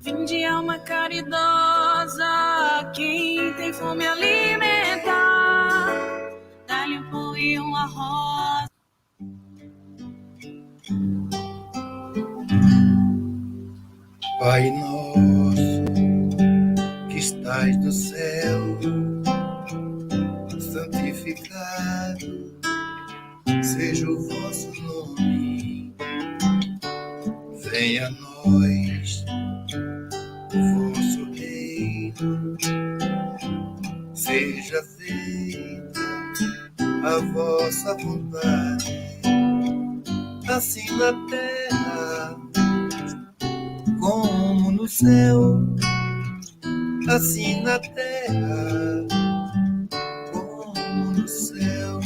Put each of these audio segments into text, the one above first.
Vinde alma caridosa, quem tem fome alimentar, dá-lhe um pão e uma rosa. Pai nosso, que estais no céu, santificado seja o vosso nome. Venha a nós o vosso reino, seja feita a vossa vontade, assim na terra como no céu, assim na terra como no céu.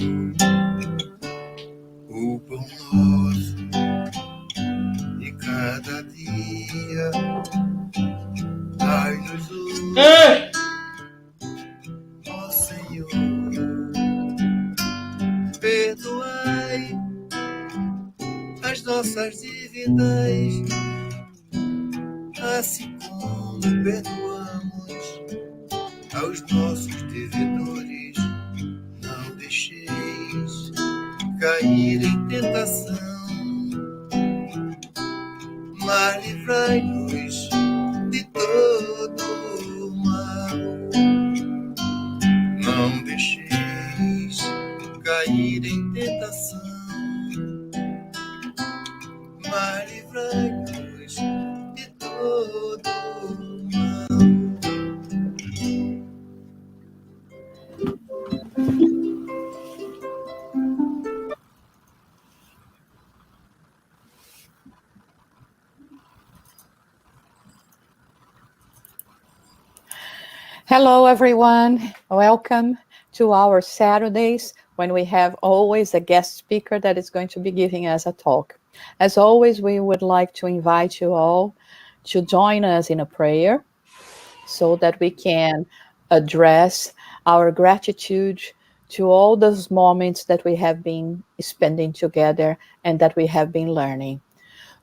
O pão nosso de cada dia, dai-nos hoje, ó Senhor. Perdoai as nossas dívidas, assim como perdoamos aos nossos devedores. Não deixeis cair em tentação, mas livrai-nos de todo o mal. Não deixeis cair em tentação, mas livrai-nos de todo o mal. Hello, everyone. Welcome to our Saturdays when we have always a guest speaker that is going to be giving us a talk. As always, we would like to invite you all to join us in a prayer so that we can address our gratitude to all those moments that we have been spending together and that we have been learning.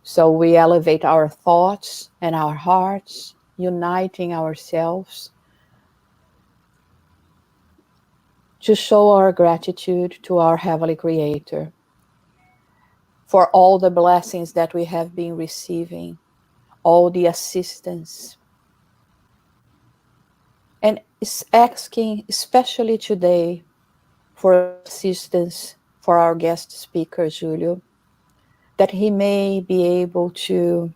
So we elevate our thoughts and our hearts, uniting ourselves to show our gratitude to our Heavenly Creator for all the blessings that we have been receiving, all the assistance, and is asking, especially today, for assistance for our guest speaker, Julio, that he may be able to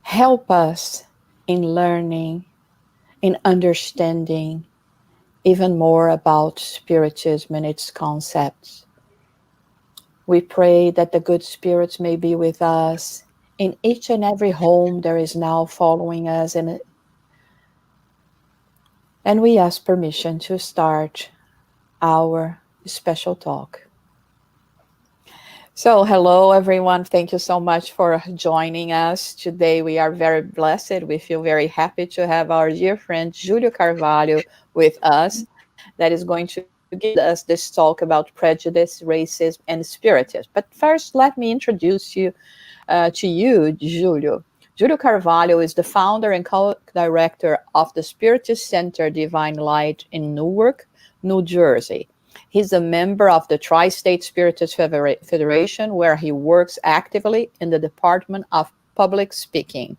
help us in learning, in understanding even more about Spiritism and its concepts. We pray that the good spirits may be with us in each and every home that is now following us, and we ask permission to start our special talk. So, hello everyone. Thank you so much for joining us today. We are very blessed. We feel very happy to have our dear friend Julio Carvalho with us, that is going to give us this talk about prejudice, racism, and spiritism. But first, let me introduce you to you, Julio. Julio Carvalho is the founder and co-director of the Spiritist Center Divine Light in Newark, New Jersey. He's a member of the Tri-State Spiritist Federation, where he works actively in the Department of Public Speaking.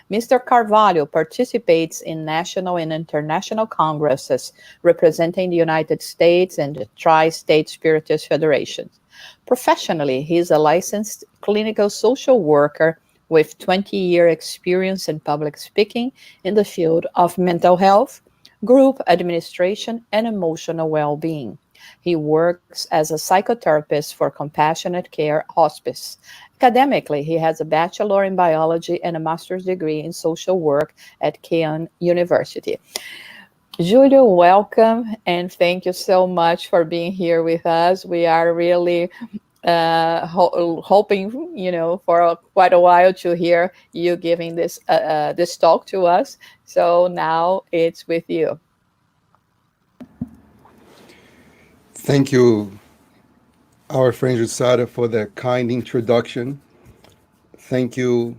Mr. Carvalho participates in national and international congresses representing the United States and the Tri-State Spiritist Federation. Professionally, he is a licensed clinical social worker with 20-year experience in public speaking in the field of mental health, group administration, and emotional well-being. He works as a psychotherapist for Compassionate Care Hospice. Academically, he has a bachelor in biology and a master's degree in social work at Kean University. Julio, welcome, and thank you so much for being here with us. We are really hoping, for quite a while to hear you giving this talk to us. So now it's with you. Thank you, our friend Jusada, for the kind introduction. Thank you,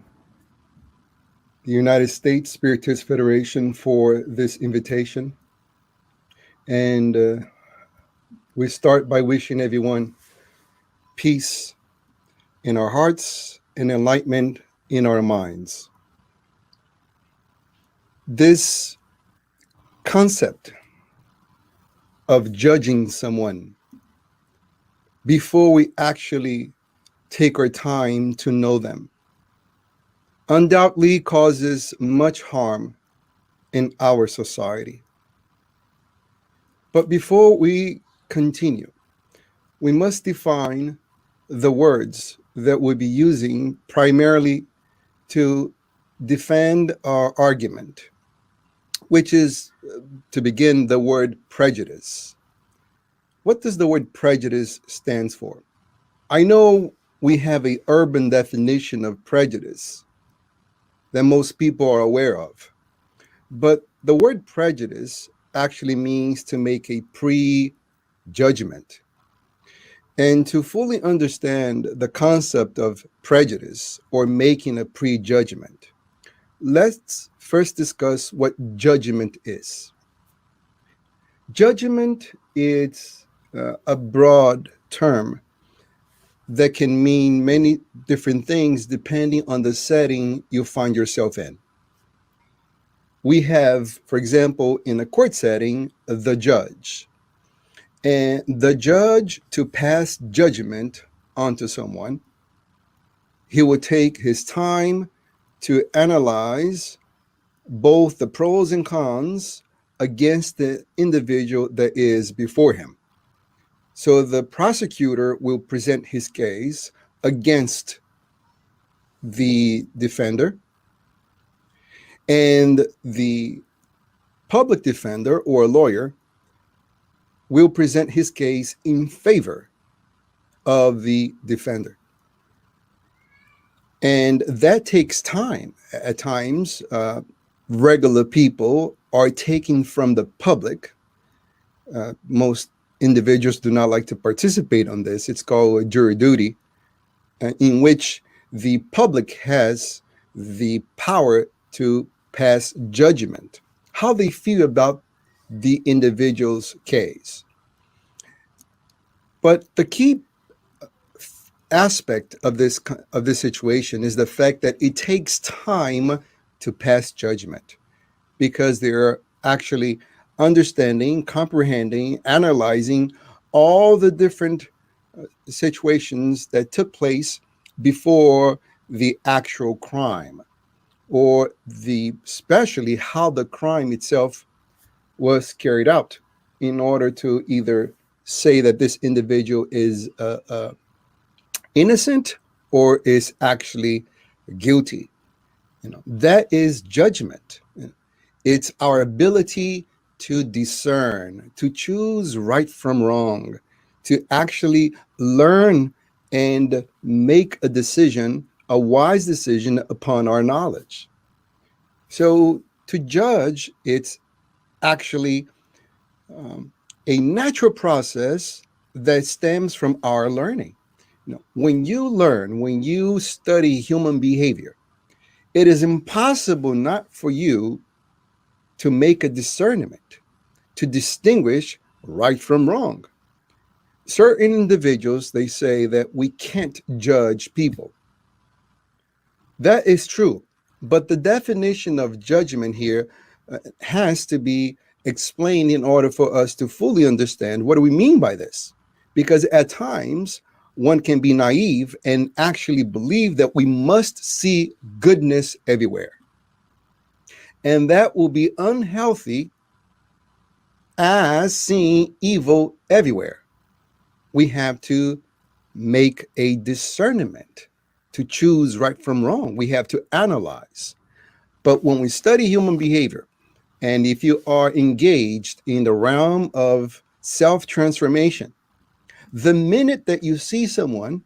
the United States Spiritist Federation for this invitation. And we start by wishing everyone peace in our hearts and enlightenment in our minds. This concept of judging someone before we actually take our time to know them undoubtedly causes much harm in our society. But before we continue, we must define the words that we'll be using primarily to defend our argument, which is, to begin, the word prejudice. What does the word prejudice stand for? I know we have an urban definition of prejudice that most people are aware of, but the word prejudice actually means to make a prejudgment. And to fully understand the concept of prejudice or making a prejudgment, let's first discuss what judgment is. Judgment is a broad term that can mean many different things depending on the setting you find yourself in. We have, for example, in a court setting, the judge. And the judge, to pass judgment onto someone, he will take his time to analyze both the pros and cons against the individual that is before him. So the prosecutor will present his case against the defender, and the public defender or lawyer will present his case in favor of the defender. And that takes time. At times, regular people are taking from the public. Most individuals do not like to participate on this. It's called a jury duty, in which the public has the power to pass judgment, how they feel about the individual's case. But the key aspect of this situation is the fact that it takes time to pass judgment, because they're actually understanding, comprehending, analyzing all the different situations that took place before the actual crime, or especially how the crime itself was carried out, in order to either say that this individual is innocent or is actually guilty. That is judgment. It's our ability to discern, to choose right from wrong, to actually learn and make a decision, a wise decision upon our knowledge. So to judge, it's actually a natural process that stems from our learning. When you learn, when you study human behavior, it is impossible not for you to make a discernment, to distinguish right from wrong. Certain individuals, they say that we can't judge people. That is true, but the definition of judgment here has to be explained in order for us to fully understand what do we mean by this. Because at times, one can be naive and actually believe that we must see goodness everywhere. And that will be unhealthy as seeing evil everywhere. We have to make a discernment to choose right from wrong. We have to analyze. But when we study human behavior, and if you are engaged in the realm of self-transformation, the minute that you see someone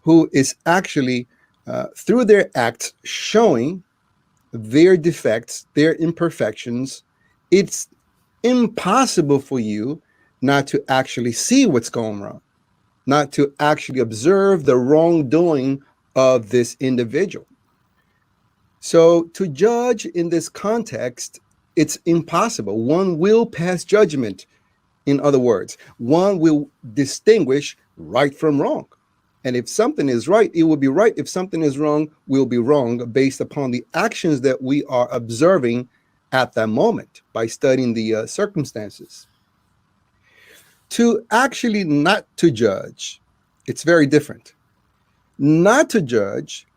who is actually, through their acts, showing their defects, their imperfections, it's impossible for you not to actually see what's going wrong, not to actually observe the wrongdoing of this individual. So to judge in this context, it's impossible. One will pass judgment. In other words, one will distinguish right from wrong. And if something is right, it will be right. If something is wrong, will be wrong based upon the actions that we are observing at that moment by studying the circumstances. To actually not to judge, it's very different. Not to judge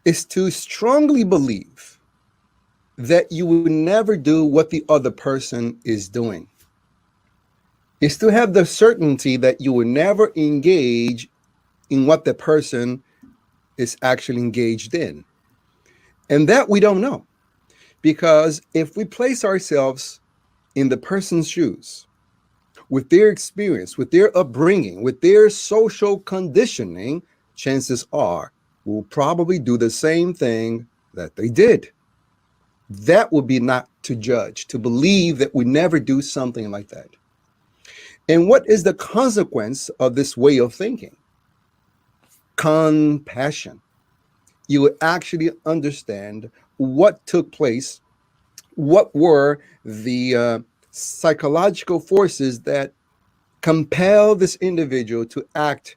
is to strongly believe that you will never do what the other person is doing. It's to have the certainty that you will never engage in what the person is actually engaged in. And that we don't know. Because if we place ourselves in the person's shoes, with their experience, with their upbringing, with their social conditioning, chances are we'll probably do the same thing that they did. That would be not to judge, to believe that we never do something like that. And what is the consequence of this way of thinking? Compassion. You would actually understand what took place, what were the psychological forces that compel this individual to act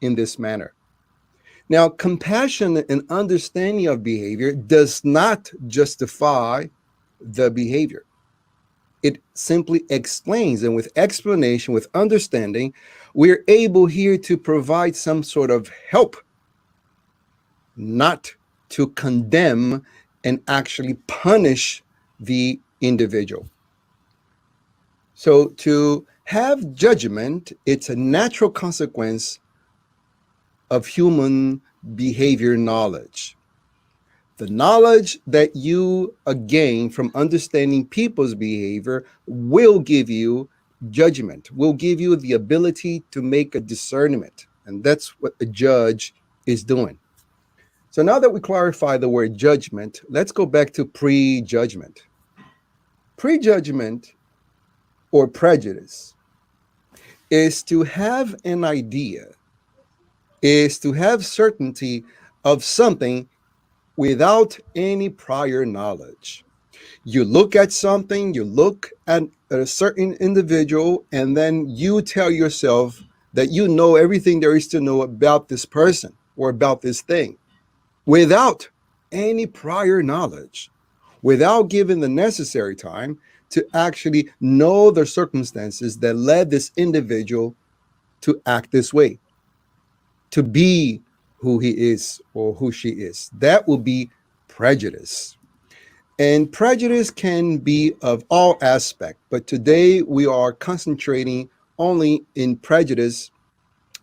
in this manner. Now, compassion and understanding of behavior does not justify the behavior. It simply explains, and with explanation, with understanding, we're able here to provide some sort of help, not to condemn and actually punish the individual. So to have judgment, it's a natural consequence of human behavior knowledge. The knowledge that you gain from understanding people's behavior will give you judgment, will give you the ability to make a discernment. And that's what a judge is doing. So now that we clarify the word judgment, let's go back to prejudgment. Prejudgment or prejudice is to have an idea, is to have certainty of something without any prior knowledge. You look at something, you look at a certain individual, and then you tell yourself that you know everything there is to know about this person or about this thing without any prior knowledge, without giving the necessary time to actually know the circumstances that led this individual to act this way, to be who he is or who she is. That will be prejudice. And prejudice can be of all aspects, but today we are concentrating only in prejudice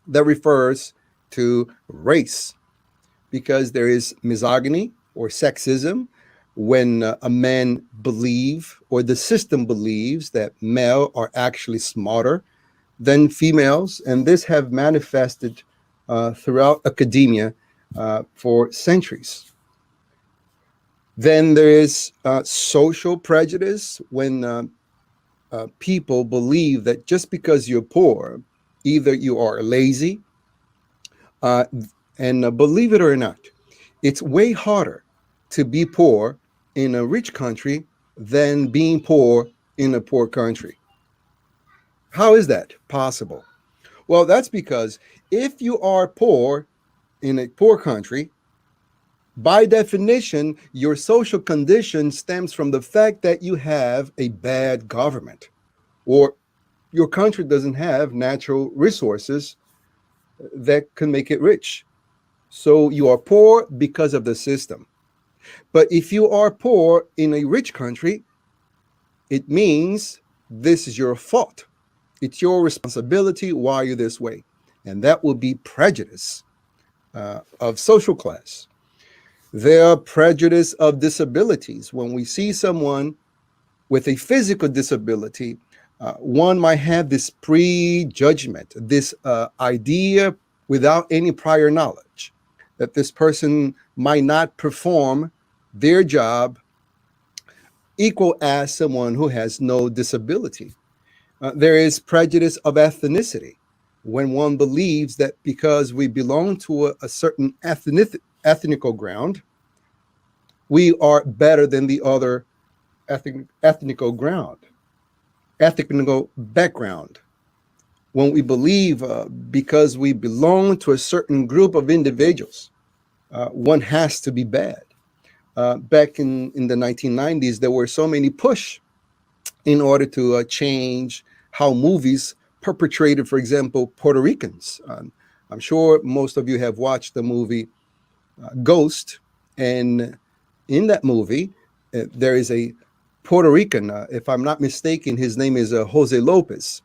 that refers to race, because there is misogyny or sexism when a man believe, or the system believes, that male are actually smarter than females, and this have manifested throughout academia for centuries. Then there is social prejudice when people believe that just because you're poor, either you are lazy, and believe it or not, it's way harder to be poor in a rich country than being poor in a poor country. How is that possible? Well, that's because if you are poor in a poor country, by definition, your social condition stems from the fact that you have a bad government, or your country doesn't have natural resources that can make it rich. So you are poor because of the system. But if you are poor in a rich country, it means this is your fault. It's your responsibility why you're this way. And that will be prejudice of social class. There are prejudice of disabilities. When we see someone with a physical disability, one might have this prejudgment, this idea without any prior knowledge, that this person might not perform their job equal as someone who has no disability. There is prejudice of ethnicity, when one believes that because we belong to a certain ethnical ground, we are better than the other ethnical ethnical background. When we believe because we belong to a certain group of individuals, one has to be bad. Back in the 1990s, there were so many push in order to change how movies perpetrated, for example, Puerto Ricans. I'm sure most of you have watched the movie Ghost, and in that movie, there is a Puerto Rican, if I'm not mistaken, his name is Jose Lopez,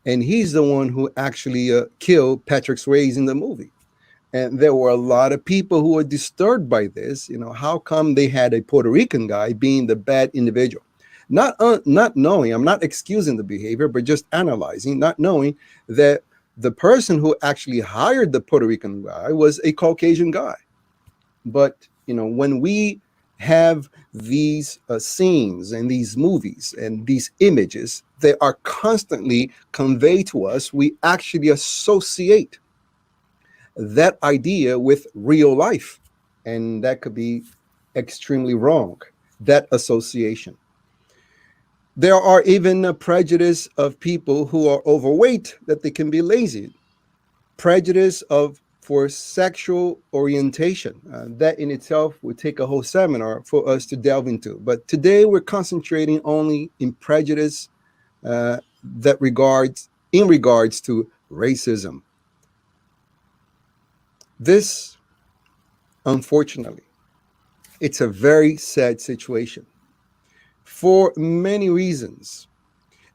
and he's the one who actually killed Patrick Swayze in the movie. And there were a lot of people who were disturbed by this. You know, how come they had a Puerto Rican guy being the bad individual? Not knowing, I'm not excusing the behavior, but just analyzing, not knowing that the person who actually hired the Puerto Rican guy was a Caucasian guy. But, you know, when we have these scenes and these movies and these images, they are constantly conveyed to us. We actually associate that idea with real life, and that could be extremely wrong, that association. There are even a prejudice of people who are overweight that they can be lazy, prejudice of for sexual orientation. That in itself would take a whole seminar for us to delve into, but today we're concentrating only in prejudice that in regards to racism. This, unfortunately, it's a very sad situation for many reasons.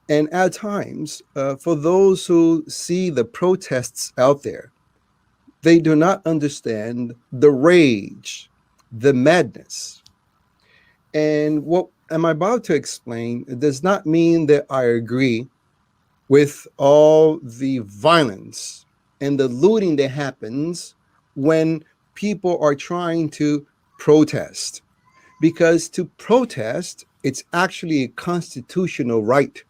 And at times, for those who see the protests out there, they do not understand the rage, the madness. And what I'm about to explain does not mean that I agree with all the violence and the looting that happens when people are trying to protest. Because to protest, it's actually a constitutional right.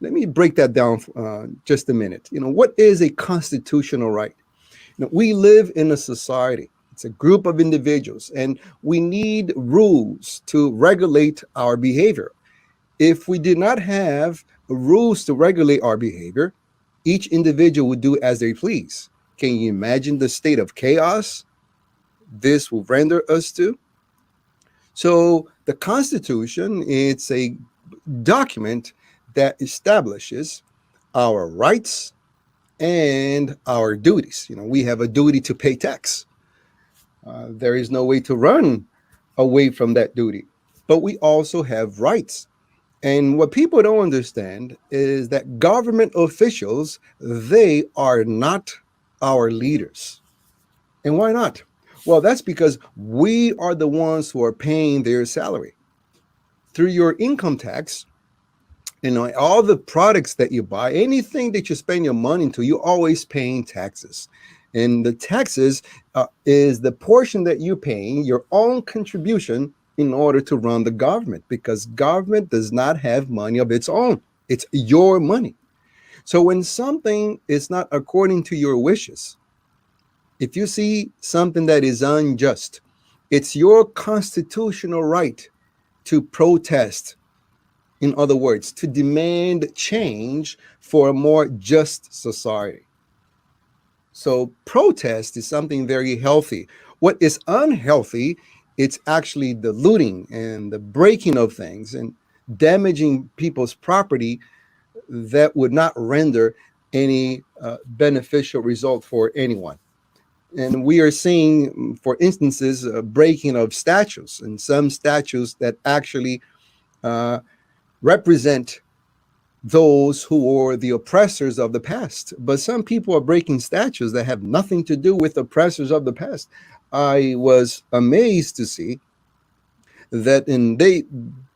Let me break that down just a minute. You know, what is a constitutional right? You know, we live in a society. It's a group of individuals, and we need rules to regulate our behavior. If we did not have rules to regulate our behavior, each individual would do as they please. Can you imagine the state of chaos this will render us to? So the Constitution, it's a document that establishes our rights and our duties. You know, we have a duty to pay tax. There is no way to run away from that duty, but we also have rights. And what people don't understand is that government officials, they are not our leaders. And why not? Well, that's because we are the ones who are paying their salary. Through your income tax, you know, all the products that you buy, anything that you spend your money into, you're always paying taxes. And the taxes is the portion that you're paying, your own contribution in order to run the government, because government does not have money of its own. It's your money. So when something is not according to your wishes, if you see something that is unjust, it's your constitutional right to protest. In other words, to demand change for a more just society. So protest is something very healthy. What is unhealthy, it's actually the looting and the breaking of things and damaging people's property that would not render any beneficial result for anyone. And we are seeing, for instances, breaking of statues, and some statues that actually represent those who were the oppressors of the past. But some people are breaking statues that have nothing to do with oppressors of the past. I was amazed to see that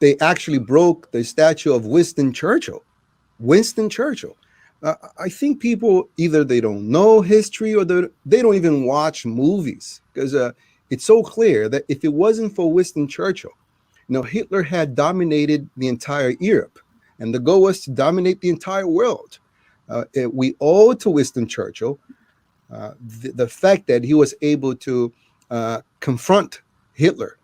they actually broke the statue of Winston Churchill. Winston Churchill. I think people, either they don't know history or they don't even watch movies, because it's so clear that if it wasn't for Winston Churchill, you know, Hitler had dominated the entire Europe, and the goal was to dominate the entire world. We owe to Winston Churchill the fact that he was able to confront Hitler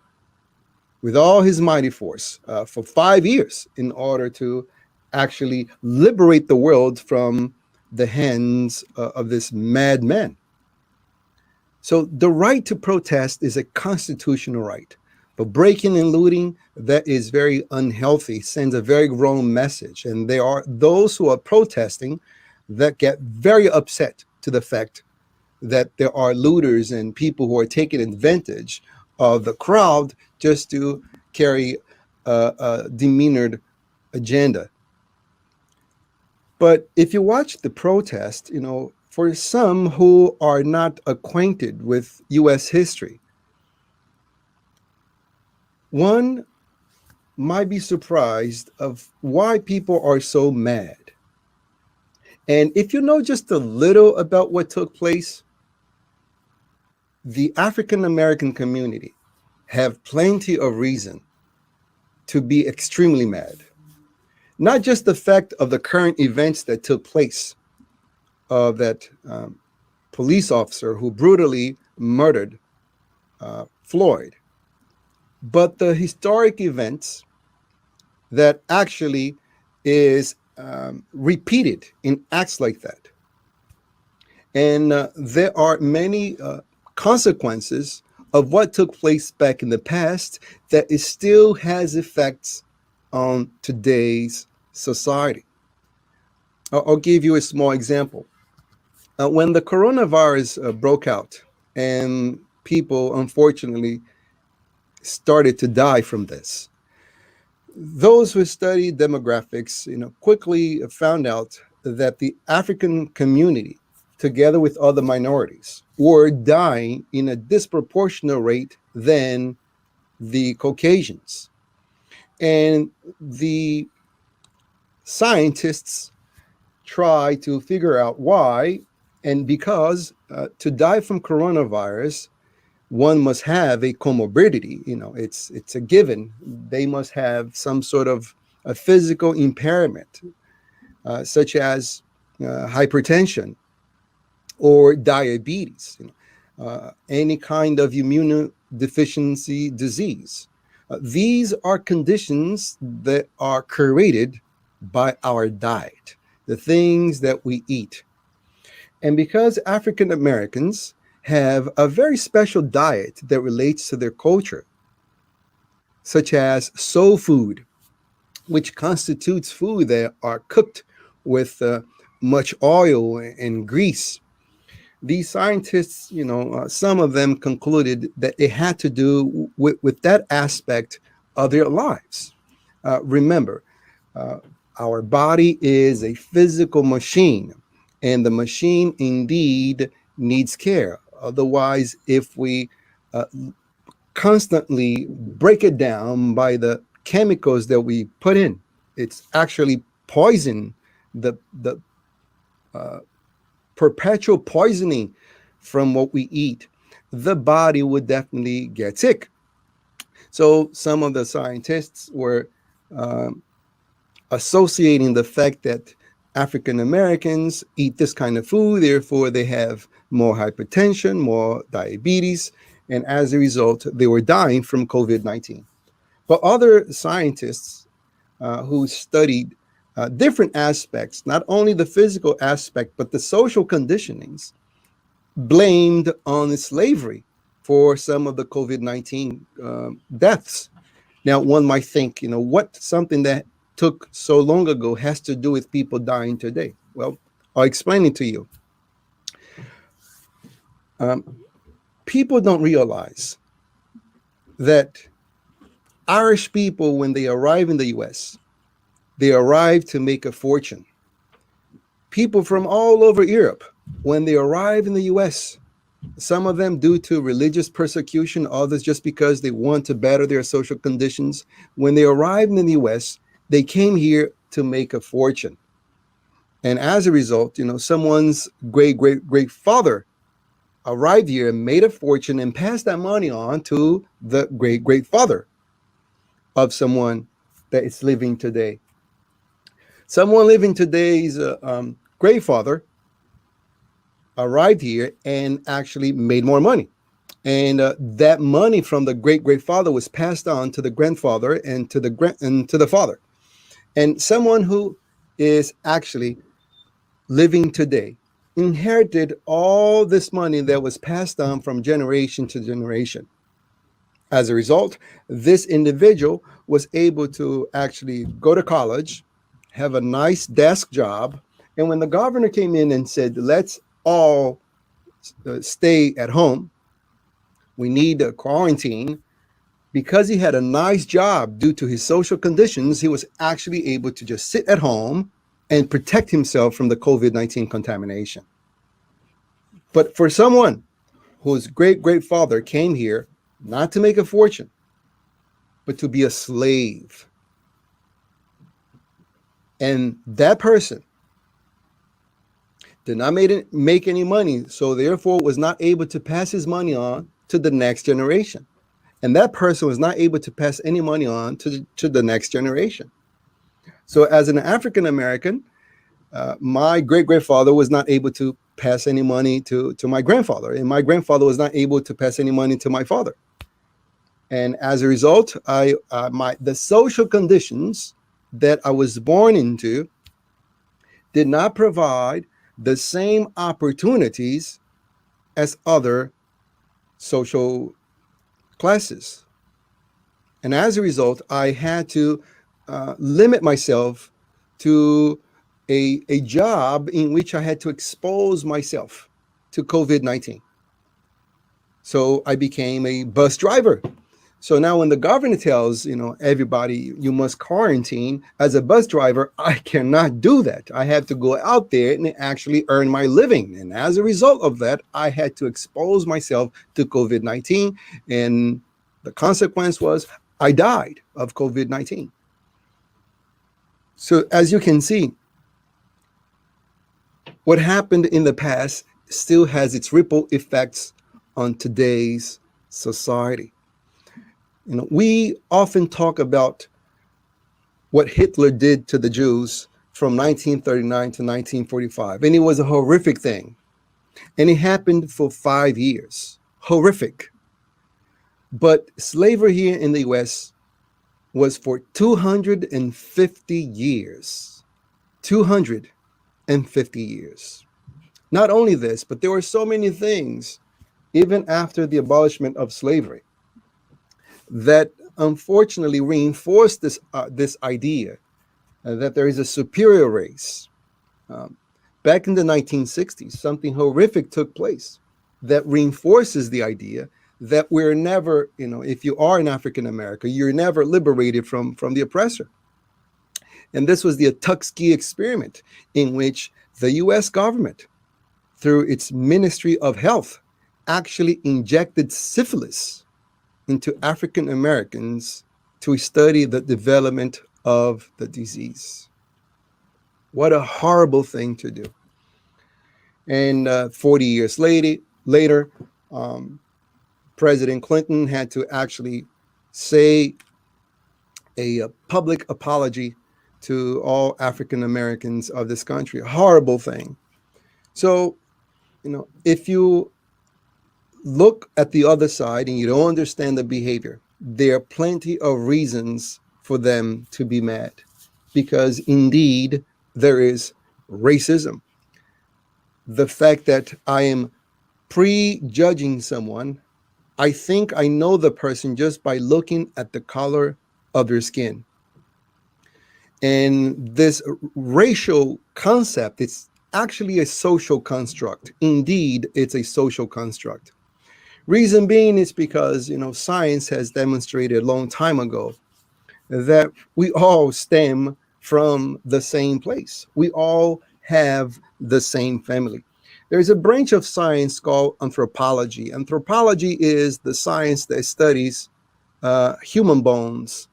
with all his mighty force for 5 years in order to actually liberate the world from the hands of this madman. So the right to protest is a constitutional right. But breaking and looting, that is very unhealthy, sends a very wrong message. And there are those who are protesting that get very upset to the fact that there are looters and people who are taking advantage of the crowd just to carry a demeanored agenda. But if you watch the protest, for some who are not acquainted with U.S. history, one might be surprised of why people are so mad. And if you know just a little about what took place, the African American community have plenty of reason to be extremely mad. Not just the fact of the current events that took place, of that police officer who brutally murdered Floyd, but the historic events that actually is repeated in acts like that. And there are many consequences of what took place back in the past that it still has effects on today's society. I'll give you a small example. When the coronavirus broke out and people unfortunately started to die from this, those who studied demographics, quickly found out that the African community, together with other minorities, were dying in a disproportionate rate than the Caucasians. And the scientists try to figure out why, and because to die from coronavirus, one must have a comorbidity. It's a given. They must have some sort of a physical impairment, such as hypertension or diabetes, any kind of immunodeficiency disease. These are conditions that are created by our diet, the things that we eat. And because African Americans have a very special diet that relates to their culture, such as soul food, which constitutes food that are cooked with much oil and grease. These scientists, some of them concluded that it had to do with that aspect of their lives. Remember, our body is a physical machine, and the machine indeed needs care. Otherwise, if we constantly break it down by the chemicals that we put in, it's actually poison, the perpetual poisoning from what we eat. The body would definitely get sick. So some of the scientists were associating the fact that African Americans eat this kind of food, therefore they have more hypertension, more diabetes, and as a result, they were dying from COVID-19. But other scientists who studied different aspects, not only the physical aspect, but the social conditionings, blamed on slavery for some of the COVID-19 deaths. Now, one might think, what something that took so long ago has to do with people dying today? Well, I'll explain it to you. People don't realize that Irish people, when they arrive in the US, they arrive to make a fortune. People from all over Europe, when they arrive in the US, some of them due to religious persecution, others just because they want to better their social conditions, when they arrived in the US, they came here to make a fortune. And as a result, someone's great-great-great-father arrived here and made a fortune and passed that money on to the great-great-father of someone that is living today. Someone living today's great-father arrived here and actually made more money. And that money from the great grandfather was passed on to the grandfather and to the father. And someone who is actually living today inherited all this money that was passed on from generation to generation. As a result, this individual was able to actually go to college, have a nice desk job, and when the governor came in and said, let's all stay at home, we need a quarantine, because he had a nice job due to his social conditions, he was actually able to just sit at home and protect himself from the COVID-19 contamination. But for someone whose great-grandfather came here not to make a fortune, but to be a slave, and that person did not make any money, so therefore was not able to pass his money on to the next generation. And that person was not able to pass any money on to the next generation. So as an African American, my great-grandfather was not able to pass any money to my grandfather, and my grandfather was not able to pass any money to my father. And as a result, the social conditions that I was born into did not provide the same opportunities as other social classes. And as a result, I had to limit myself to a job in which I had to expose myself to COVID-19. So I became a bus driver. So now when the governor tells, everybody, you must quarantine, as a bus driver, I cannot do that. I have to go out there and actually earn my living. And as a result of that, I had to expose myself to COVID-19. And the consequence was I died of COVID-19. So as you can see, what happened in the past still has its ripple effects on today's society. We often talk about what Hitler did to the Jews from 1939 to 1945, and it was a horrific thing. And it happened for 5 years. Horrific. But slavery here in the US was for 250 years. 250 years. Not only this, but there were so many things, even after the abolishment of slavery, that unfortunately reinforced this idea that there is a superior race. Back in the 1960s, something horrific took place that reinforces the idea that we're never, if you are an African American, you're never liberated from the oppressor. And this was the Tuskegee experiment, in which the US government, through its Ministry of Health, actually injected syphilis into African Americans to study the development of the disease. What a horrible thing to do. And 40 years later, President Clinton had to actually say a public apology to all African Americans of this country. A horrible thing. So, if you look at the other side and you don't understand the behavior, there are plenty of reasons for them to be mad, because indeed there is racism. The fact that I am prejudging someone, I think I know the person just by looking at the color of their skin. And this racial concept, it's actually a social construct. Indeed, it's a social construct. Reason being is because, science has demonstrated a long time ago that we all stem from the same place. We all have the same family. There's a branch of science called anthropology. Anthropology is the science that studies human bones.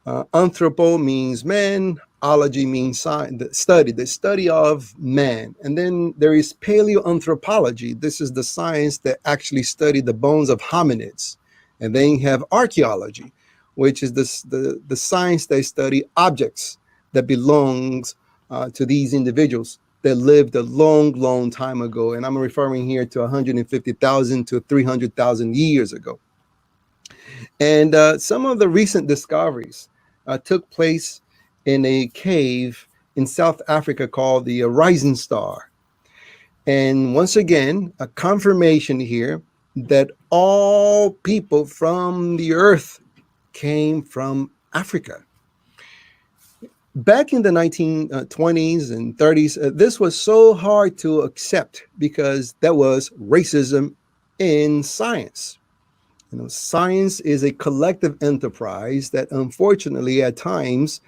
Anthropo means man, ology means the study of man. And then there is paleoanthropology. This is the science that actually studied the bones of hominids. And then you have archaeology, which is the science that study objects that belongs to these individuals that lived a long, long time ago. And I'm referring here to 150,000 to 300,000 years ago. And some of the recent discoveries took place in a cave in South Africa called the Rising Star. And once again, a confirmation here that all people from the earth came from Africa. Back in the 1920s and 30s, this was so hard to accept because that was racism in science. You know, science is a collective enterprise that unfortunately at times,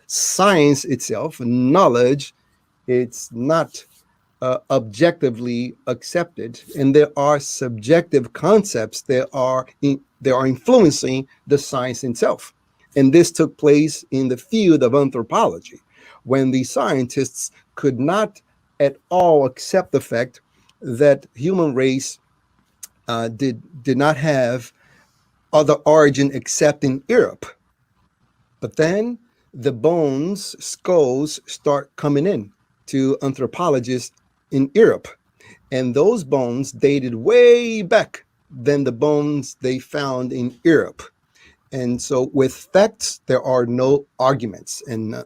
science itself, knowledge, it's not objectively accepted, and there are subjective concepts that are influencing the science itself. And this took place in the field of anthropology, when the scientists could not at all accept the fact that human race did not have other origin except in Europe. But then the bones, skulls start coming in to anthropologists in Europe. And those bones dated way back than the bones they found in Europe. And so with facts, there are no arguments. And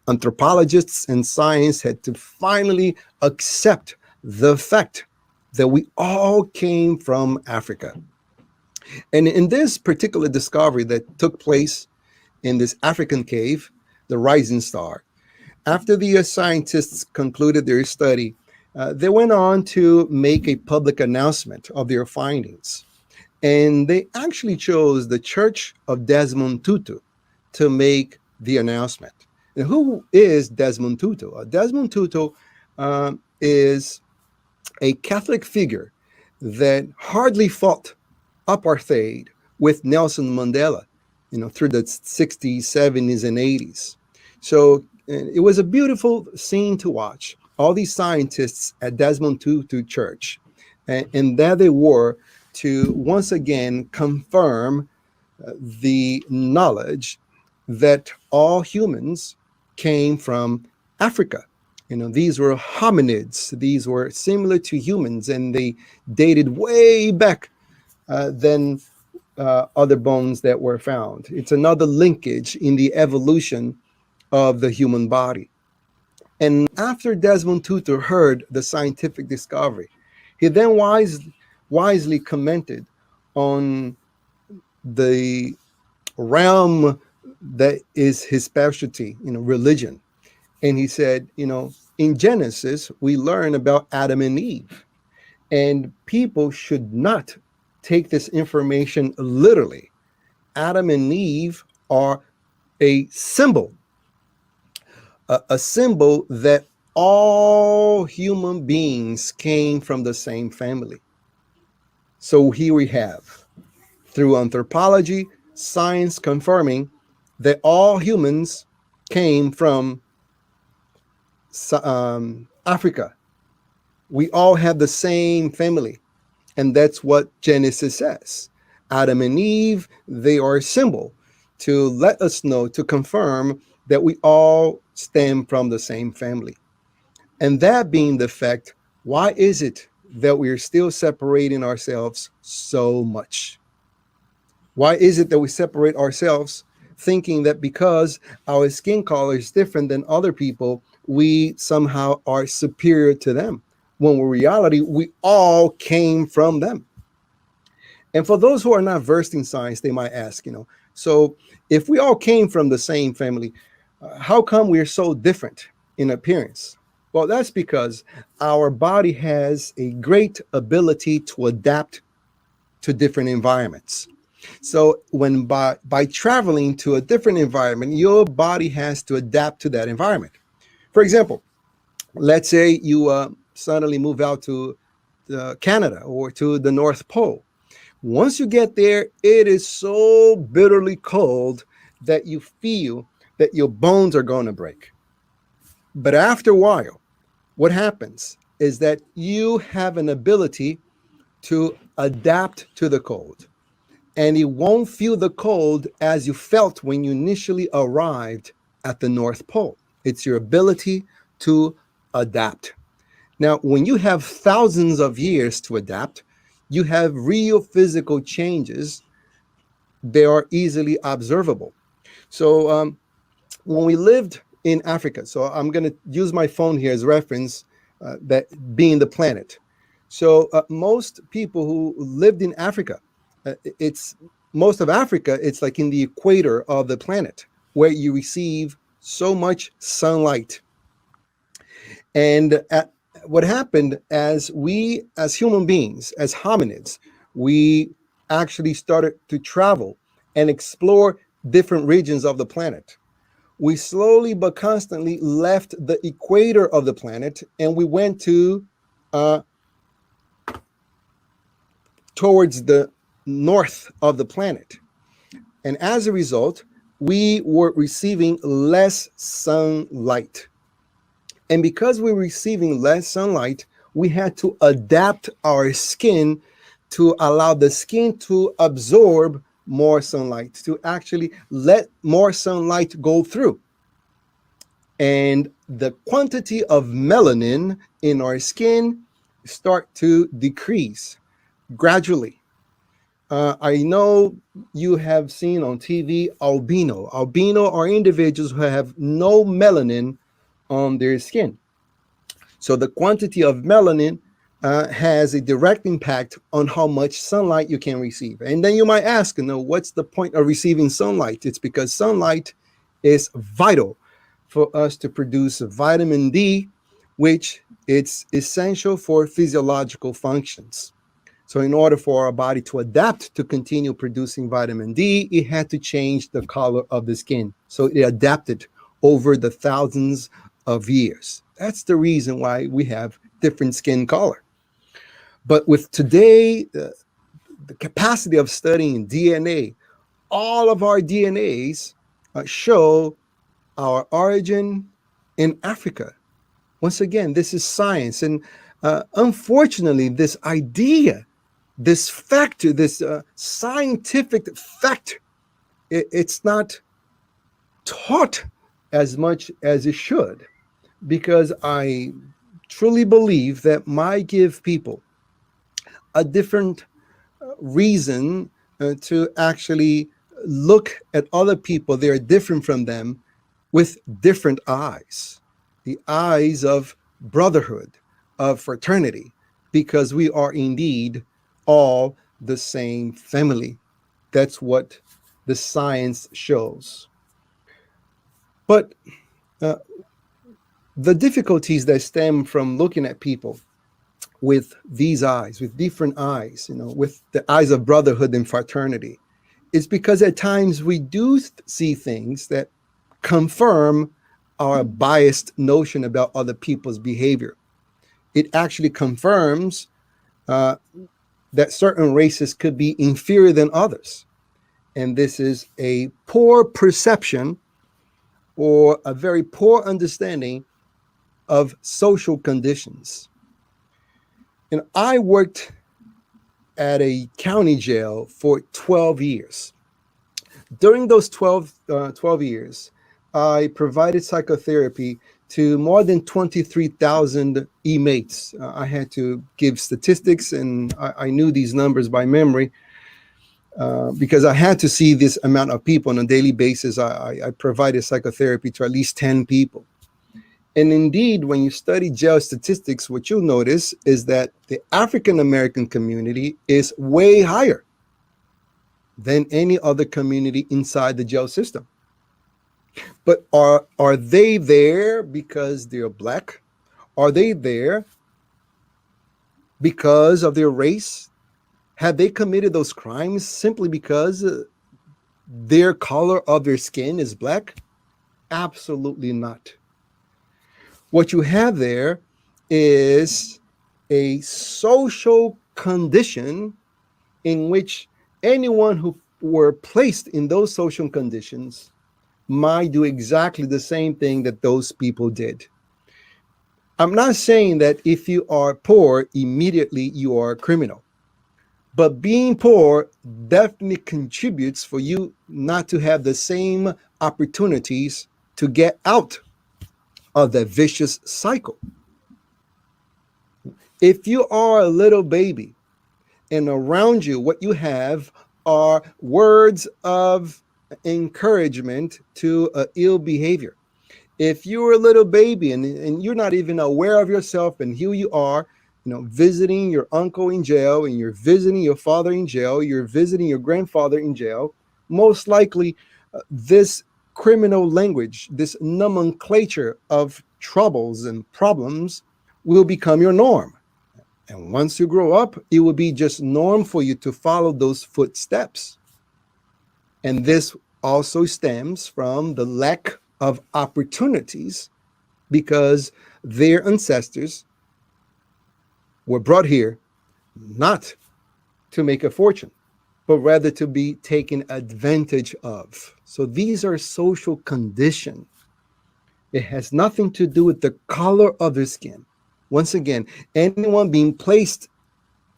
anthropologists and science had to finally accept the fact that we all came from Africa. And in this particular discovery that took place in this African cave, the Rising Star, after the scientists concluded their study, they went on to make a public announcement of their findings. And they actually chose the Church of Desmond Tutu to make the announcement. And who is Desmond Tutu? Desmond Tutu is a Catholic figure that hardly fought apartheid with Nelson Mandela, through the 60s, 70s, and 80s. So it was a beautiful scene to watch. All these scientists at Desmond Tutu Church, and there they were to once again confirm the knowledge that all humans came from Africa. These were hominids. These were similar to humans, and they dated way back than other bones that were found. It's another linkage in the evolution of the human body. And after Desmond Tutu heard the scientific discovery, he then wisely commented on the realm that is his specialty, religion. And he said, in Genesis, we learn about Adam and Eve, and people should not take this information literally. Adam and Eve are a symbol that all human beings came from the same family. So here we have, through anthropology, science confirming that all humans came from Africa. We all have the same family. And that's what Genesis says. Adam and Eve, they are a symbol to let us know, to confirm that we all stem from the same family. And that being the fact, why is it that we are still separating ourselves so much? Why is it that we separate ourselves thinking that because our skin color is different than other people, we somehow are superior to them, when in reality, we all came from them? And for those who are not versed in science, they might ask, so if we all came from the same family, how come we're so different in appearance? Well, that's because our body has a great ability to adapt to different environments. So when by traveling to a different environment, your body has to adapt to that environment. For example, let's say you suddenly move out to Canada or to the North Pole. Once you get there, it is so bitterly cold that you feel that your bones are going to break. But after a while, what happens is that you have an ability to adapt to the cold. And you won't feel the cold as you felt when you initially arrived at the North Pole. It's your ability to adapt. Now, when you have thousands of years to adapt, you have real physical changes. They are easily observable. So when we lived in Africa, so I'm going to use my phone here as reference, that being the planet. So most people who lived in Africa, it's most of Africa, it's like in the equator of the planet where you receive so much sunlight. And what happened as we, as human beings, as hominids, we actually started to travel and explore different regions of the planet. We slowly but constantly left the equator of the planet and we went to towards the north of the planet. And as a result, we were receiving less sunlight. And because we were receiving less sunlight, we had to adapt our skin to allow the skin to absorb more sunlight, to actually let more sunlight go through. And the quantity of melanin in our skin start to decrease gradually. I know you have seen on TV albino. Albino are individuals who have no melanin on their skin. So the quantity of melanin has a direct impact on how much sunlight you can receive. And then you might ask, what's the point of receiving sunlight? It's because sunlight is vital for us to produce vitamin D, which it's essential for physiological functions. So in order for our body to adapt to continue producing vitamin D, it had to change the color of the skin. So it adapted over the thousands of years. That's the reason why we have different skin color. But with today, the capacity of studying DNA, all of our DNAs show our origin in Africa. Once again, this is science. And unfortunately, this idea, this factor, this scientific fact, it's not taught as much as it should, because I truly believe that might give people a different reason to actually look at other people. They're different from them with different eyes, the eyes of brotherhood, of fraternity, because we are indeed all the same family. That's what the science shows. But the difficulties that stem from looking at people with these eyes, with different eyes, with the eyes of brotherhood and fraternity, is because at times we do see things that confirm our biased notion about other people's behavior. It actually confirms that certain races could be inferior than others. And this is a poor perception or a very poor understanding of social conditions. And I worked at a county jail for 12 years. During those 12 years, I provided psychotherapy to more than 23,000 inmates. I had to give statistics, and I knew these numbers by memory because I had to see this amount of people on a daily basis. I provided psychotherapy to at least 10 people. And indeed, when you study jail statistics, what you'll notice is that the African-American community is way higher than any other community inside the jail system. But are they there because they're Black? Are they there because of their race? Have they committed those crimes simply because their color of their skin is Black? Absolutely not. What you have there is a social condition in which anyone who were placed in those social conditions might do exactly the same thing that those people did. I'm not saying that if you are poor, immediately you are a criminal. But being poor definitely contributes for you not to have the same opportunities to get out of that vicious cycle. If you are a little baby and around you, what you have are words of encouragement to ill behavior. If you're a little baby and you're not even aware of yourself and who you are, visiting your uncle in jail and you're visiting your father in jail, you're visiting your grandfather in jail, most likely this criminal language, this nomenclature of troubles and problems will become your norm. And once you grow up, it will be just norm for you to follow those footsteps. And this also stems from the lack of opportunities because their ancestors were brought here not to make a fortune, but rather to be taken advantage of. So these are social conditions. It has nothing to do with the color of their skin. Once again, anyone being placed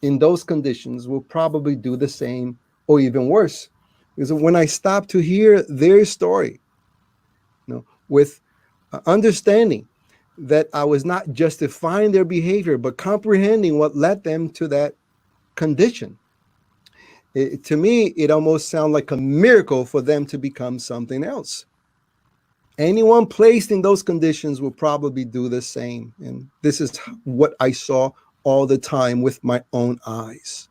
in those conditions will probably do the same or even worse. Because when I stop to hear their story, with understanding that I was not justifying their behavior, but comprehending what led them to that condition, to me, it almost sounds like a miracle for them to become something else. Anyone placed in those conditions will probably do the same. And this is what I saw all the time with my own eyes.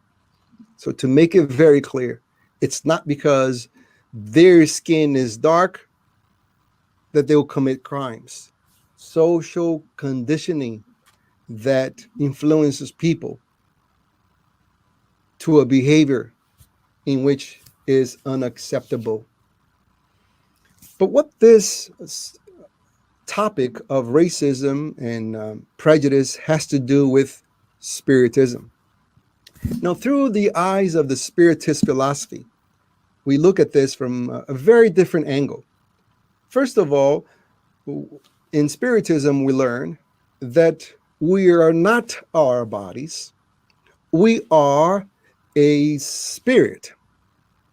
So to make it very clear, it's not because their skin is dark that they will commit crimes. Social conditioning that influences people to a behavior in which is unacceptable. But what this topic of racism and prejudice has to do with Spiritism. Now, through the eyes of the Spiritist philosophy, we look at this from a very different angle. First of all, in Spiritism, we learn that we are not our bodies. We are a spirit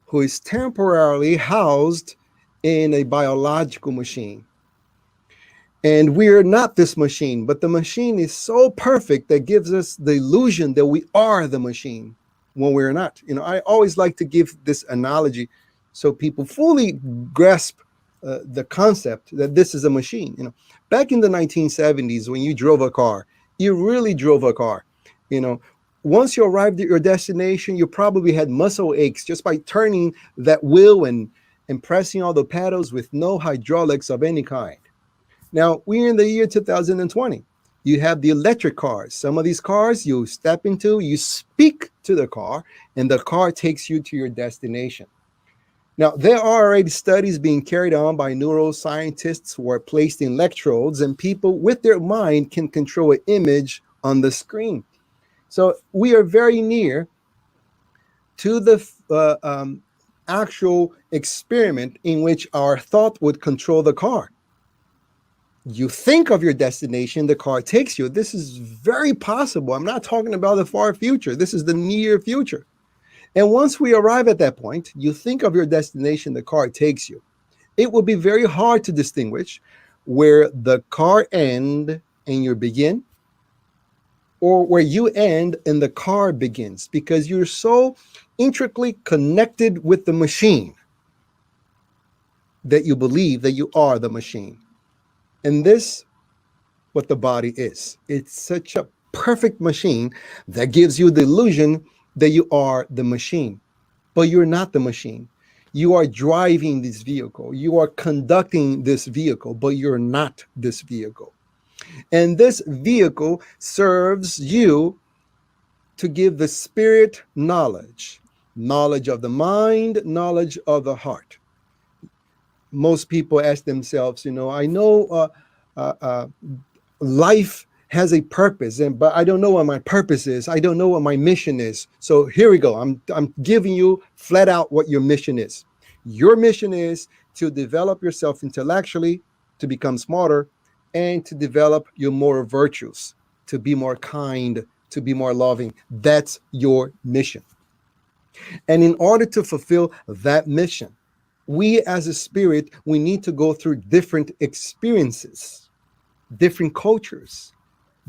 who is temporarily housed in a biological machine. And we are not this machine, but the machine is so perfect that gives us the illusion that we are the machine when we're not. I always like to give this analogy so people fully grasp the concept that this is a machine. Back in the 1970s, when you drove a car, you really drove a car. Once you arrived at your destination, you probably had muscle aches just by turning that wheel and pressing all the pedals with no hydraulics of any kind. Now, we're in the year 2020. You have the electric cars. Some of these cars you step into, you speak to the car, and the car takes you to your destination. Now, there are already studies being carried on by neuroscientists who are placed in electrodes, and people with their mind can control an image on the screen. So we are very near to the actual experiment in which our thought would control the car. You think of your destination, the car takes you. This is very possible. I'm not talking about the far future. This is the near future. And once we arrive at that point, you think of your destination, the car takes you. It will be very hard to distinguish where the car ends and you begin, or where you end and the car begins, because you're so intricately connected with the machine that you believe that you are the machine. And this, what the body is. It's such a perfect machine that gives you the illusion that you are the machine, but you're not the machine. You are driving this vehicle. You are conducting this vehicle, but you're not this vehicle. And this vehicle serves you to give the spirit knowledge of the mind, knowledge of the heart. Most people ask themselves, I know life has a purpose, but I don't know what my purpose is. I don't know what my mission is. So here we go. I'm giving you flat out what your mission is. Your mission is to develop yourself intellectually, to become smarter, and to develop your moral virtues, to be more kind, to be more loving. That's your mission. And in order to fulfill that mission, we as a spirit, we need to go through different experiences, different cultures,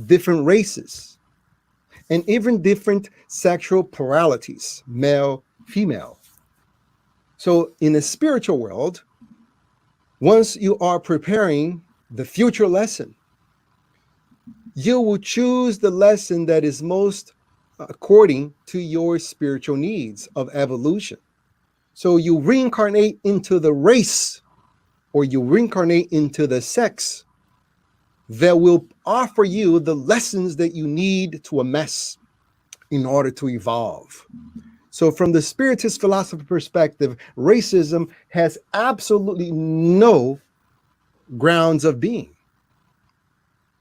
different races. and even different sexual pluralities, male, female. So in the spiritual world, once you are preparing the future lesson, you will choose the lesson that is most according to your spiritual needs of evolution. So you reincarnate into the race, or you reincarnate into the sex that will offer you the lessons that you need to amass in order to evolve. So from the Spiritist philosophy perspective, racism has absolutely no grounds of being,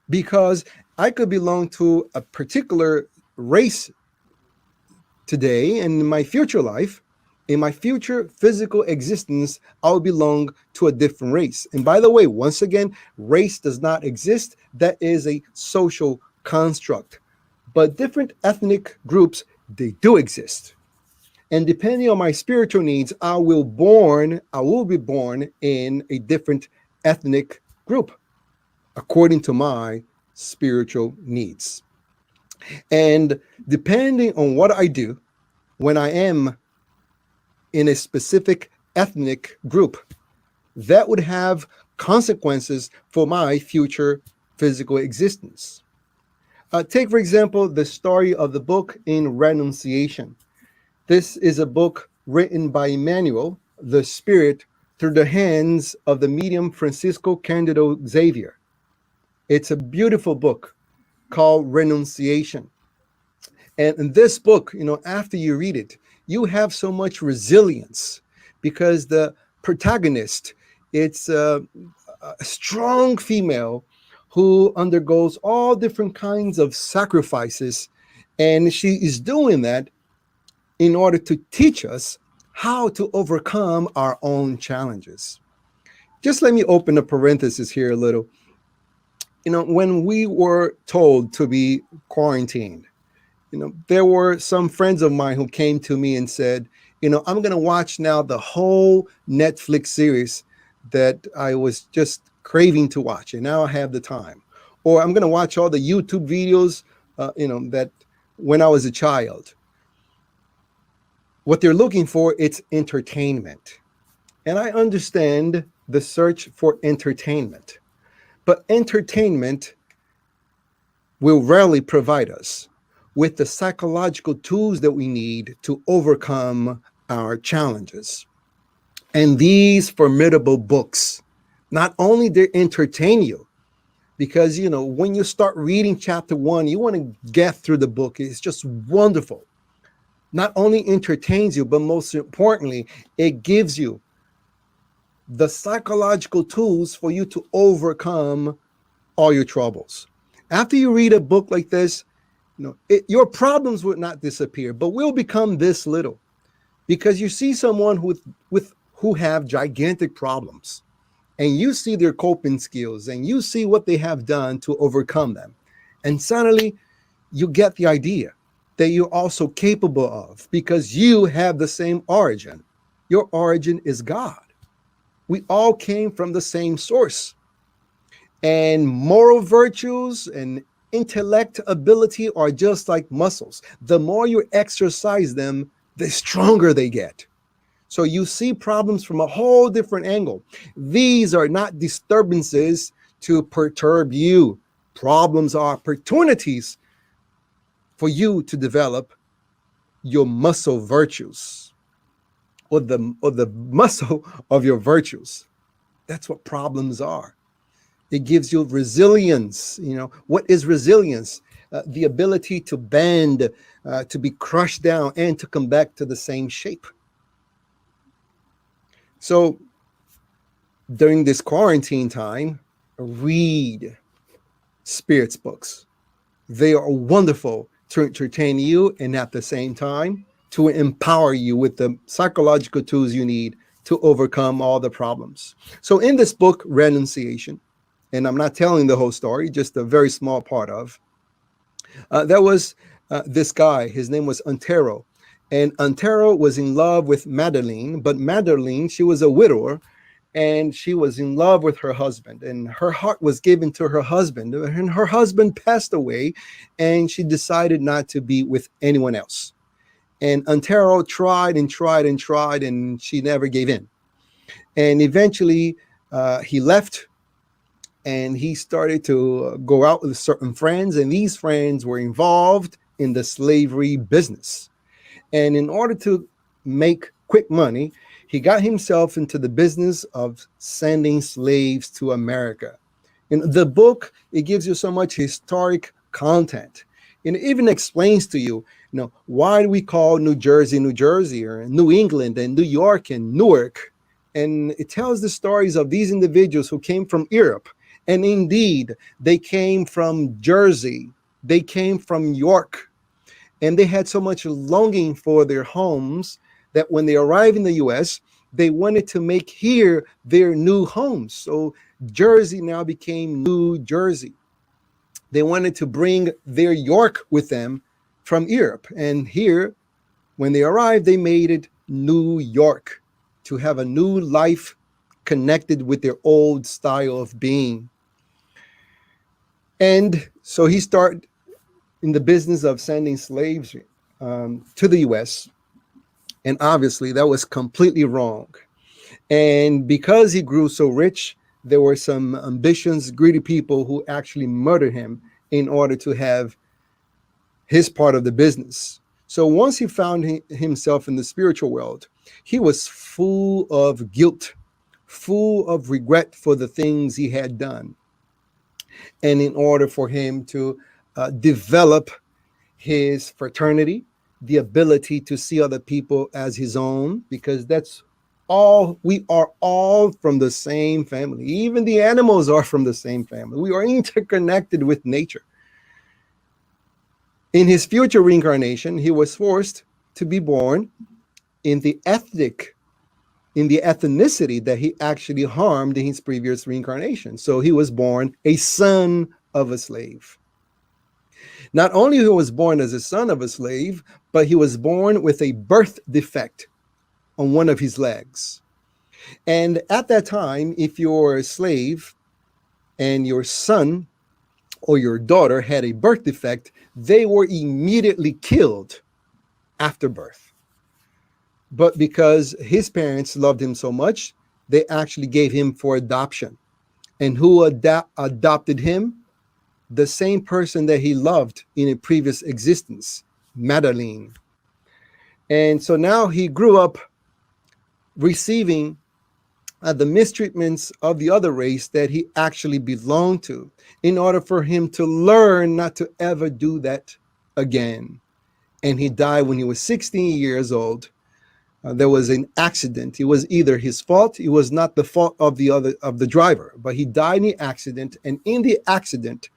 because I could belong to a particular race today, and in my future life, in my future physical existence, I'll belong to a different race. And by the way, once again, race does not exist. That is a social construct. But different ethnic groups, they do exist. And depending on my spiritual needs, I will be born in a different ethnic group according to my spiritual needs. And depending on what I do when I am in a specific ethnic group, that would have consequences for my future physical existence. Take, for example, the story of the book in Renunciation. This is a book written by Emmanuel, the Spirit, through the hands of the medium Francisco Candido Xavier. It's a beautiful book called Renunciation. And in this book, after you read it, you have so much resilience, because the protagonist, it's a strong female who undergoes all different kinds of sacrifices. And she is doing that in order to teach us how to overcome our own challenges. Just let me open a parenthesis here a little. When we were told to be quarantined, there were some friends of mine who came to me and said, I'm going to watch now the whole Netflix series that I was just craving to watch, and now I have the time. Or I'm going to watch all the YouTube videos, that when I was a child. What they're looking for, it's entertainment. And I understand the search for entertainment. But entertainment will rarely provide us with the psychological tools that we need to overcome our challenges. And these formidable books, not only they entertain you, because, when you start reading chapter 1, you want to get through the book. It's just wonderful. Not only entertains you, but most importantly, it gives you the psychological tools for you to overcome all your troubles. After you read a book like this, your problems would not disappear, but will become this little, because you see someone who have gigantic problems, and you see their coping skills, and you see what they have done to overcome them, and suddenly you get the idea that you're also capable of, because you have the same origin. Your origin is God. We all came from the same source, and moral virtues and intellect ability are just like muscles. The more you exercise them, the stronger they get. So you see problems from a whole different angle. These are not disturbances to perturb you. Problems are opportunities for you to develop your muscle virtues, or the muscle of your virtues. That's what problems are. It gives you resilience. What is resilience? The ability to bend, to be crushed down, and to come back to the same shape. So during this quarantine time, read spirits books. They are wonderful to entertain you, and at the same time, to empower you with the psychological tools you need to overcome all the problems. So in this book, Renunciation, and I'm not telling the whole story, just a very small part of, there was this guy, his name was Antero. And Antero was in love with Madeline, but Madeline, she was a widower, and she was in love with her husband, and her heart was given to her husband, and her husband passed away, and she decided not to be with anyone else. And Antero tried and tried and tried, and she never gave in. And eventually he left, and he started to go out with certain friends, and these friends were involved in the slavery business. And in order to make quick money, he got himself into the business of sending slaves to America. In the book, it gives you so much historic content. And it even explains to you, why do we call New Jersey, New Jersey, or New England and New York and Newark? And it tells the stories of these individuals who came from Europe. And indeed, they came from Jersey. They came from York. And they had so much longing for their homes that when they arrived in the U.S., they wanted to make here their new homes. So Jersey now became New Jersey. They wanted to bring their York with them from Europe. And here, when they arrived, they made it New York, to have a new life connected with their old style of being. And so he started in the business of sending slaves to the U.S., and obviously that was completely wrong. And because he grew so rich, there were some ambitious, greedy people who actually murdered him in order to have his part of the business. So once he found himself in the spiritual world, he was full of guilt, full of regret for the things he had done. And in order for him to develop his fraternity, the ability to see other people as his own, because that's all, we are all from the same family. Even the animals are from the same family. We are interconnected with nature. In his future reincarnation, he was forced to be born in the ethnicity that he actually harmed in his previous reincarnation. So he was born a son of a slave. Not only he was born as a son of a slave, but he was born with a birth defect on one of his legs. And at that time, if you're a slave and your son or your daughter had a birth defect, they were immediately killed after birth. But because his parents loved him so much, they actually gave him for adoption. And who adopted him? The same person that he loved in a previous existence, Madeline. And so now he grew up receiving the mistreatments of the other race that he actually belonged to, in order for him to learn not to ever do that again. And he died when he was 16 years old. There was an accident. It was either his fault. It was not the fault of the driver, but he died in the accident. And in the accident,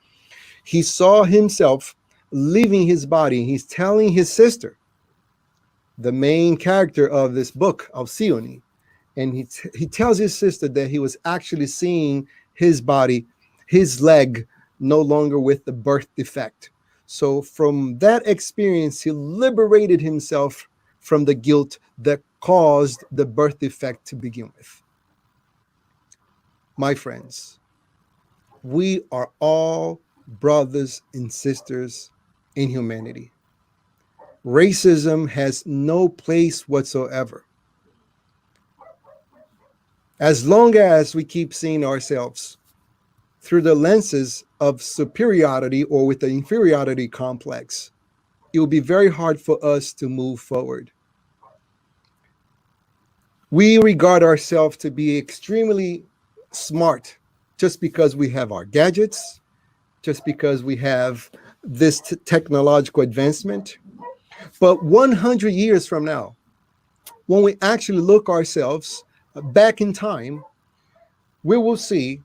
he saw himself leaving his body. He's telling his sister, the main character of this book, Alcyone, and he tells his sister that he was actually seeing his body, his leg, no longer with the birth defect. So from that experience, he liberated himself from the guilt that caused the birth defect to begin with. My friends, we are all brothers and sisters in humanity. Racism has no place whatsoever. As long as we keep seeing ourselves through the lenses of superiority or with the inferiority complex, it will be very hard for us to move forward. We regard ourselves to be extremely smart just because we have our gadgets, just because we have this technological advancement. But 100 years from now, when we actually look ourselves back in time, we will see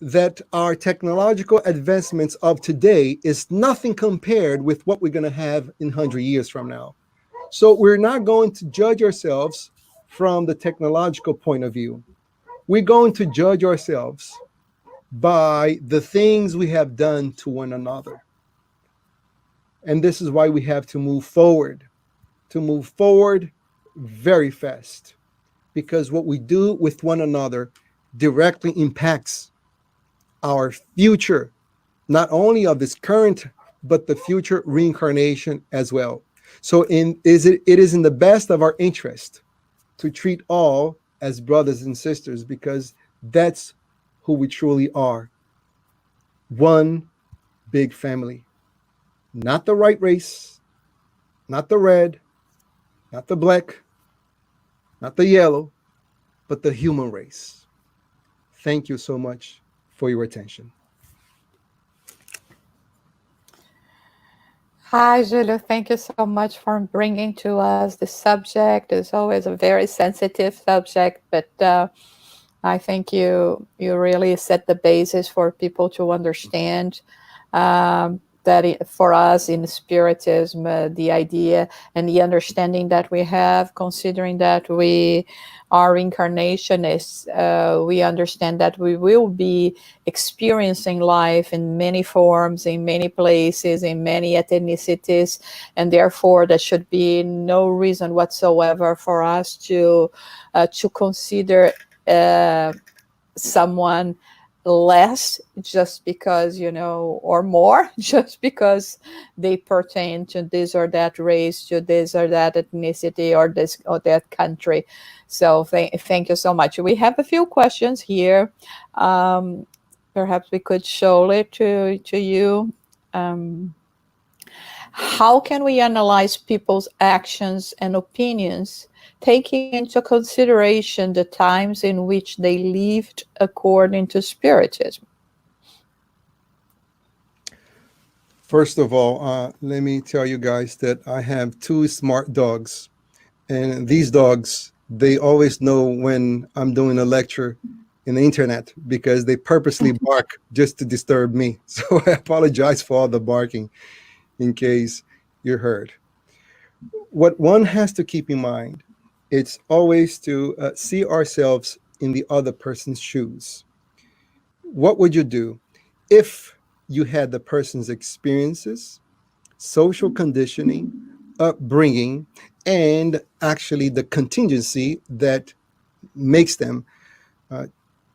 that our technological advancements of today is nothing compared with what we're going to have in 100 years from now. So we're not going to judge ourselves from the technological point of view. We're going to judge ourselves by the things we have done to one another. And this is why we have to move forward very fast. Because what we do with one another directly impacts our future, not only of this current, but the future reincarnation as well. So it is in the best of our interest to treat all as brothers and sisters, because that's who we truly are. One big family. Not the right race, not the red, not the black, not the yellow, but the human race. Thank you so much for your attention. Hi, Julio. Thank you so much for bringing to us the subject. It's always a very sensitive subject, but I think you really set the basis for people to understand that for us in Spiritism, the idea and the understanding that we have, considering that we are incarnationists, we understand that we will be experiencing life in many forms, in many places, in many ethnicities, and therefore there should be no reason whatsoever for us to consider someone less just because, or more just because they pertain to this or that race, to this or that ethnicity, or this or that country. So thank you so much. We have a few questions here. Perhaps we could show it to you. How can we analyze people's actions and opinions, taking into consideration the times in which they lived according to Spiritism? First of all, let me tell you guys that I have two smart dogs, and these dogs, they always know when I'm doing a lecture in the internet, because they purposely bark just to disturb me. So I apologize for all the barking in case you heard. What one has to keep in mind, it's always to see ourselves in the other person's shoes. What would you do if you had the person's experiences, social conditioning, upbringing, and actually the contingency that makes them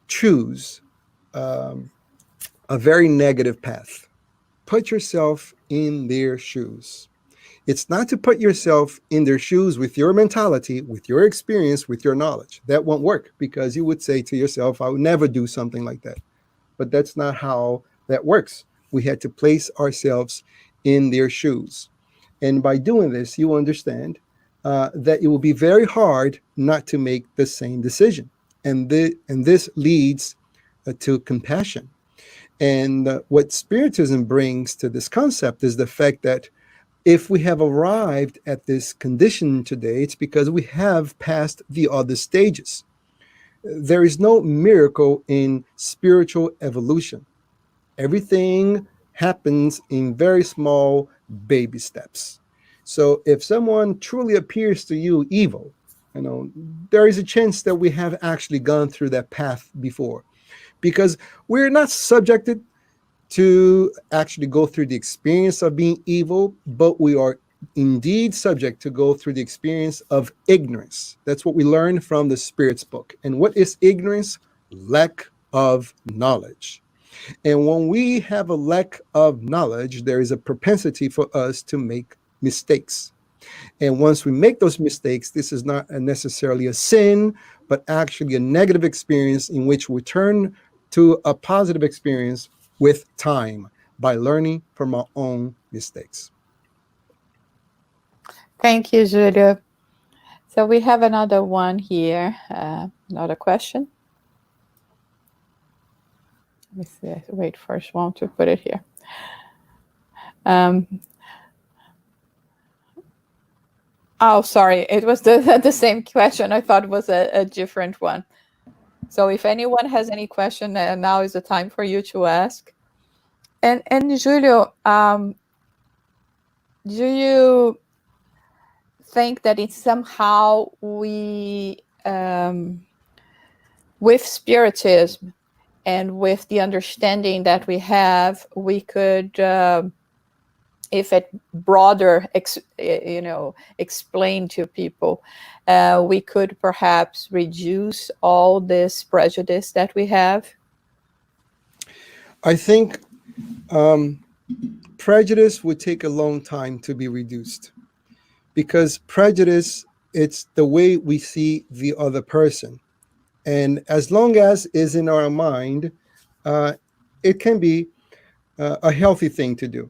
choose a very negative path? Put yourself in their shoes. It's not to put yourself in their shoes with your mentality, with your experience, with your knowledge. That won't work, because you would say to yourself, I would never do something like that. But that's not how that works. We had to place ourselves in their shoes. And by doing this, you understand that it will be very hard not to make the same decision. And this leads to compassion. And what Spiritism brings to this concept is the fact that if we have arrived at this condition today, it's because we have passed the other stages. There is no miracle in spiritual evolution. Everything happens in very small baby steps. So if someone truly appears to you evil, there is a chance that we have actually gone through that path before, because we're not subjected to actually go through the experience of being evil, but we are indeed subject to go through the experience of ignorance. That's what we learn from the Spirit's book. And what is ignorance? Lack of knowledge. And when we have a lack of knowledge, there is a propensity for us to make mistakes. And once we make those mistakes, this is not necessarily a sin, but actually a negative experience in which we turn to a positive experience with time by learning from our own mistakes. Thank you, Julio. So we have another one here, another question. Let me see. Wait for one to put it here. Oh, sorry. It was the same question. I thought it was a different one. So if anyone has any question, now is the time for you to ask. And Julio, do you think that it's somehow we, with Spiritism and with the understanding that we have, we could if it broader, explained to people, we could perhaps reduce all this prejudice that we have? I think prejudice would take a long time to be reduced, because prejudice, it's the way we see the other person. And as long as is in our mind, it can be a healthy thing to do.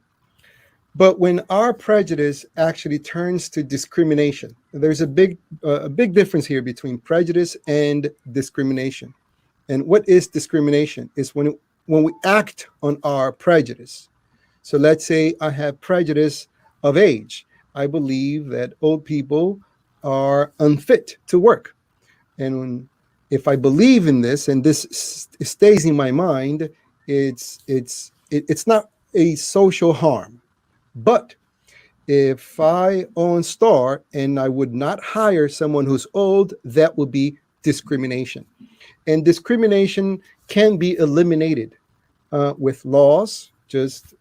But when our prejudice actually turns to discrimination, there's a big difference here between prejudice and discrimination. And what is discrimination? Is when we act on our prejudice. So let's say I have prejudice of age. I believe that old people are unfit to work. And if I believe in this and this stays in my mind, it's not a social harm. But if I own Star and I would not hire someone who's old, that would be discrimination. And discrimination can be eliminated with laws. Just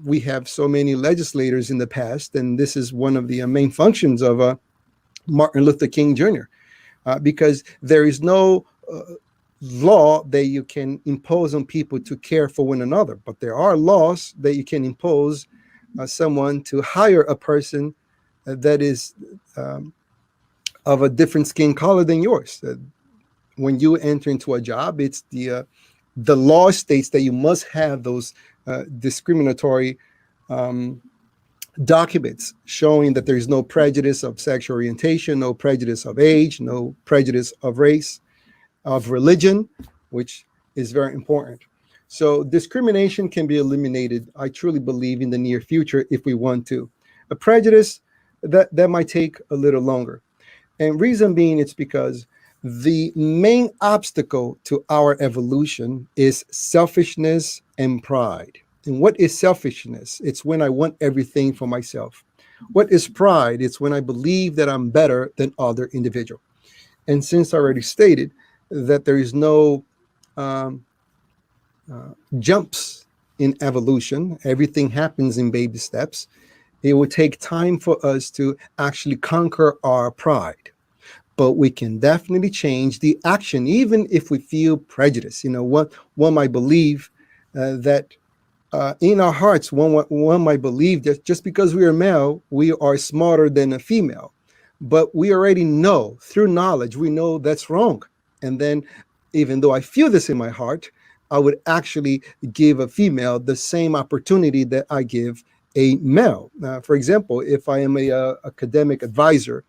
we have so many legislators in the past, and this is one of the main functions of Martin Luther King Jr., because there is no law that you can impose on people to care for one another, but there are laws that you can impose someone to hire a person that is of a different skin color than yours. When you enter into a job, it's the law states that you must have those discriminatory documents showing that there is no prejudice of sexual orientation, no prejudice of age, no prejudice of race, of religion, which is very important. So discrimination can be eliminated, I truly believe, in the near future if we want to. A prejudice, that might take a little longer. And reason being, it's because the main obstacle to our evolution is selfishness and pride. And what is selfishness? It's when I want everything for myself. What is pride? It's when I believe that I'm better than other individual. And since I already stated that there is no jumps in evolution, everything happens in baby steps, it will take time for us to actually conquer our pride. But we can definitely change the action, even if we feel prejudice. One might believe that in our hearts, one might believe that just because we are male, we are smarter than a female. But we already know, through knowledge, we know that's wrong. And then, even though I feel this in my heart, I would actually give a female the same opportunity that I give a male. For example, if I am a academic advisor,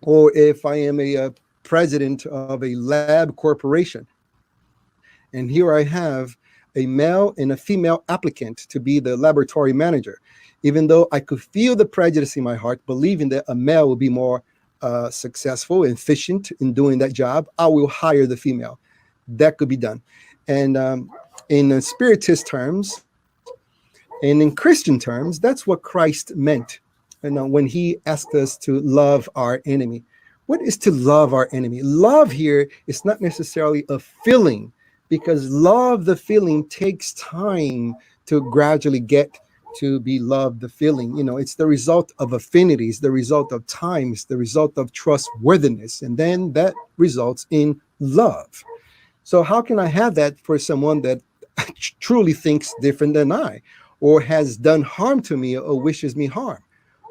or if I am a president of a lab corporation, and here I have a male and a female applicant to be the laboratory manager, even though I could feel the prejudice in my heart, believing that a male will be more successful and efficient in doing that job, I will hire the female. That could be done. And in Spiritist terms, and in Christian terms, that's what Christ meant. And when he asked us to love our enemy. What is to love our enemy? Love here is not necessarily a feeling, because love, the feeling, takes time to gradually get to be loved, the feeling. It's the result of affinities, the result of times, the result of trustworthiness. And then that results in love. So how can I have that for someone that truly thinks different than I, or has done harm to me, or wishes me harm?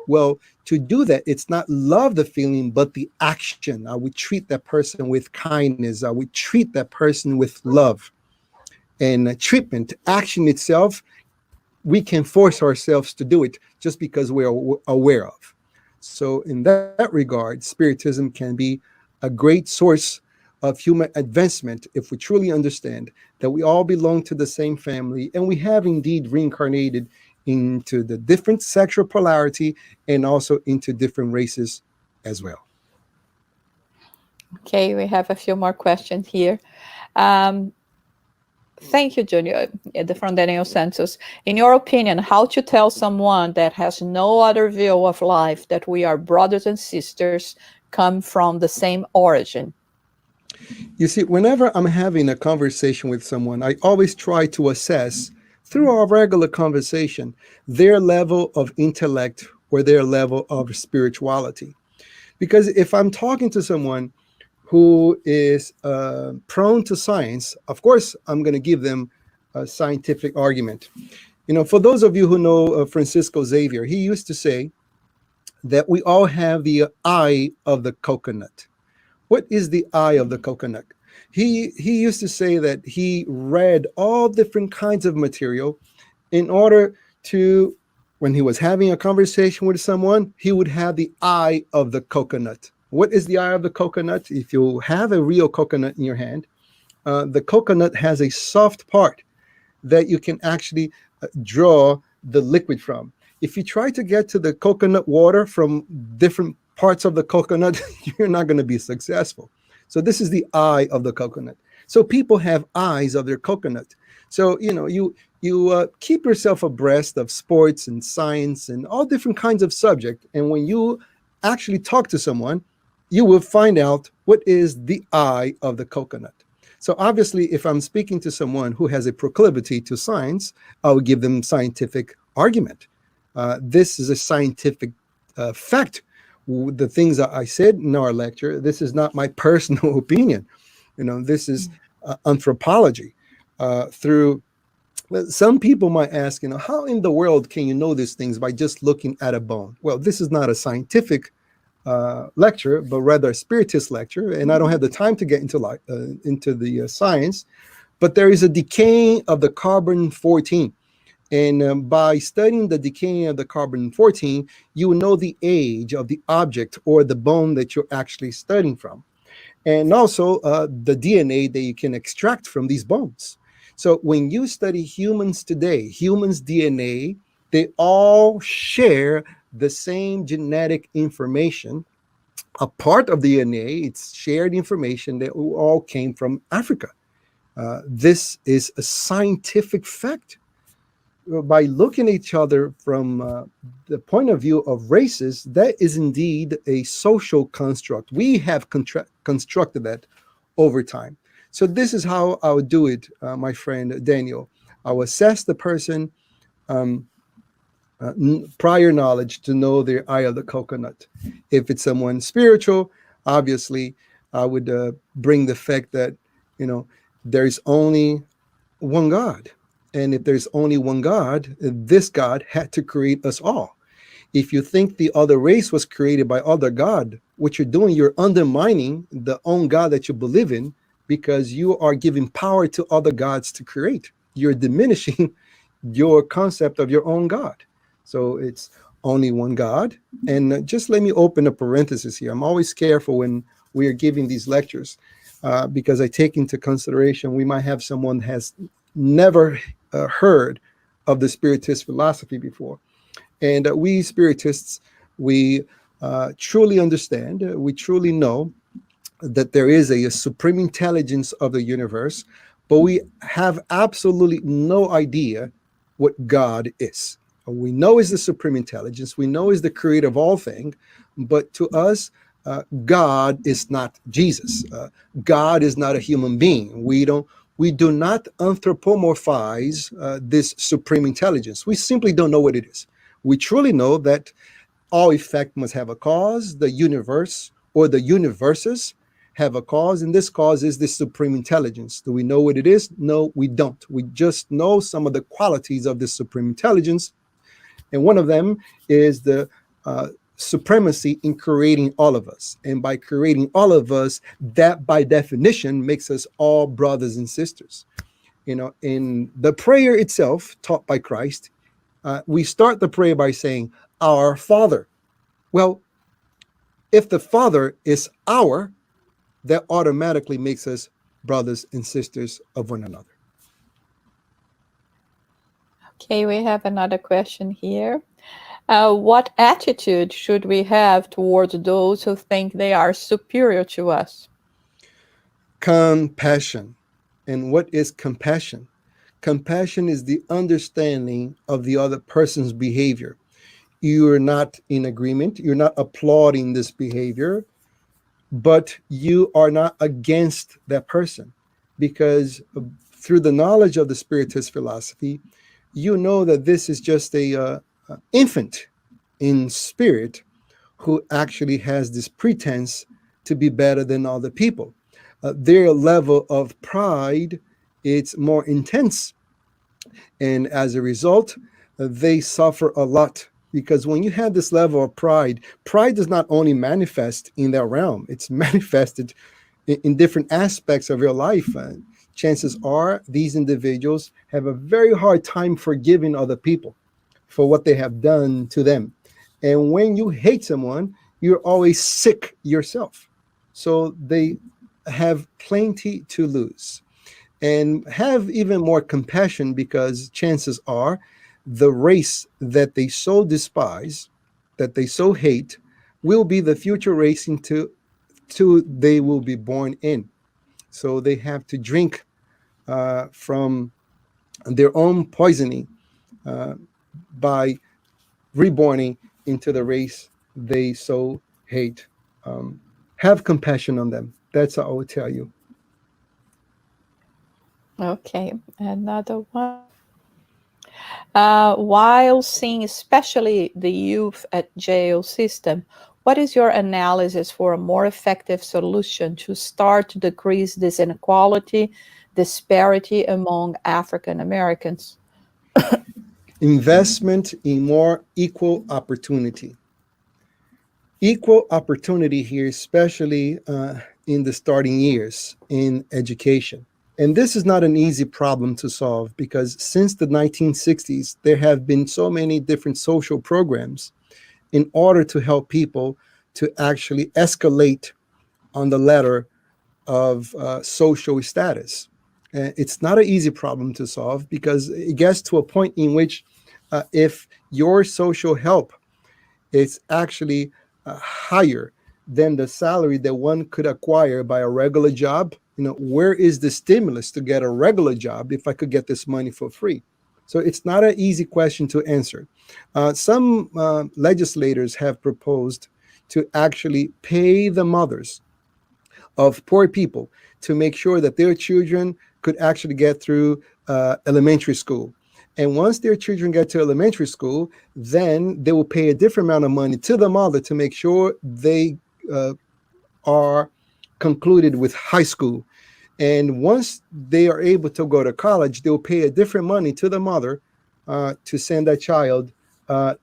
Well, to do that, it's not love the feeling, but the action. I would treat that person with kindness. I would treat that person with love. And treatment, action itself, we can force ourselves to do it just because we're aware of. So in that regard, Spiritism can be a great source of human advancement if we truly understand that we all belong to the same family, and we have indeed reincarnated into the different sexual polarity and also into different races as well. Okay, we have a few more questions here. Thank you, Julio, from Daniel Santos. In your opinion, how to tell someone that has no other view of life that we are brothers and sisters, come from the same origin? You see, whenever I'm having a conversation with someone, I always try to assess through our regular conversation, their level of intellect or their level of spirituality. Because if I'm talking to someone who is prone to science, of course, I'm going to give them a scientific argument. For those of you who know Francisco Xavier, he used to say that we all have the eye of the coconut. What is the eye of the coconut? He used to say that he read all different kinds of material in order to, when he was having a conversation with someone, he would have the eye of the coconut. What is the eye of the coconut? If you have a real coconut in your hand, the coconut has a soft part that you can actually draw the liquid from. If you try to get to the coconut water from different parts of the coconut, you're not going to be successful. So this is the eye of the coconut. So people have eyes of their coconut. So, you keep yourself abreast of sports and science and all different kinds of subject. And when you actually talk to someone, you will find out what is the eye of the coconut. So obviously, if I'm speaking to someone who has a proclivity to science, I will give them scientific argument. This is a scientific fact. The things that I said in our lecture, this is not my personal opinion. This is anthropology. Through some people might ask, how in the world can you know these things by just looking at a bone? Well, this is not a scientific lecture, but rather a spiritist lecture, and I don't have the time to get into the science. But there is a decaying of the carbon-14. And by studying the decaying of the carbon-14, you will know the age of the object or the bone that you're actually studying from. And also the DNA that you can extract from these bones. So when you study humans today, humans' DNA, they all share the same genetic information. A part of the DNA, it's shared information that all came from Africa. This is a scientific fact. By looking at each other from the point of view of races, that is indeed a social construct. We have constructed that over time. So this is how I would do it, my friend Daniel. I will assess the person, prior knowledge to know their eye of the coconut. If it's someone spiritual, obviously, I would bring the fact that, there's only one God. And if there's only one God, this God had to create us all. If you think the other race was created by other God, what you're doing, you're undermining the own God that you believe in, because you are giving power to other gods to create. You're diminishing your concept of your own God. So it's only one God. And just let me open a parenthesis here. I'm always careful when we are giving these lectures, because I take into consideration we might have someone has never heard of the Spiritist philosophy before. And we Spiritists, we truly understand, we truly know that there is a supreme intelligence of the universe, but we have absolutely no idea what God is. We know is the supreme intelligence, we know is the creator of all things, but to us, God is not Jesus. God is not a human being. We do not anthropomorphize this supreme intelligence. We simply don't know what it is. We truly know that all effect must have a cause. The universe or the universes have a cause, and this cause is this supreme intelligence. Do we know what it is? No, we don't. We just know some of the qualities of this supreme intelligence, and one of them is the supremacy in creating all of us. And by creating all of us, that by definition makes us all brothers and sisters. In the prayer itself taught by Christ, we start the prayer by saying, "Our Father." Well, if the Father is our, that automatically makes us brothers and sisters of one another. Okay, we have another question here. What attitude should we have towards those who think they are superior to us? Compassion. And what is compassion? Compassion is the understanding of the other person's behavior. You are not in agreement. You're not applauding this behavior, but you are not against that person, because through the knowledge of the Spiritist philosophy, you know that this is just a infant in spirit who actually has this pretense to be better than other people. Their level of pride, it's more intense, and as a result, they suffer a lot, because when you have this level of pride, pride does not only manifest in that realm, it's manifested in different aspects of your life. Chances are these individuals have a very hard time forgiving other people for what they have done to them. And when you hate someone, you're always sick yourself. So they have plenty to lose, and have even more compassion, because chances are the race that they so despise, that they so hate, will be the future race into they will be born in. So they have to drink from their own poisoning uh, by reborning into the race they so hate. Um, have compassion on them. That's all I would tell you. Okay, another one. While seeing especially the youth at jail system, what is your analysis for a more effective solution to start to decrease this inequality, disparity among African Americans? Investment in more equal opportunity. Equal opportunity here, especially in the starting years in education. And this is not an easy problem to solve, because since the 1960s, there have been so many different social programs in order to help people to actually escalate on the ladder of social status. It's not an easy problem to solve, because it gets to a point in which if your social help is actually higher than the salary that one could acquire by a regular job, where is the stimulus to get a regular job if I could get this money for free? So it's not an easy question to answer. Some legislators have proposed to actually pay the mothers of poor people to make sure that their children could actually get through elementary school. And once their children get to elementary school, then they will pay a different amount of money to the mother to make sure they are concluded with high school. And once they are able to go to college, they'll pay a different money to the mother to send that child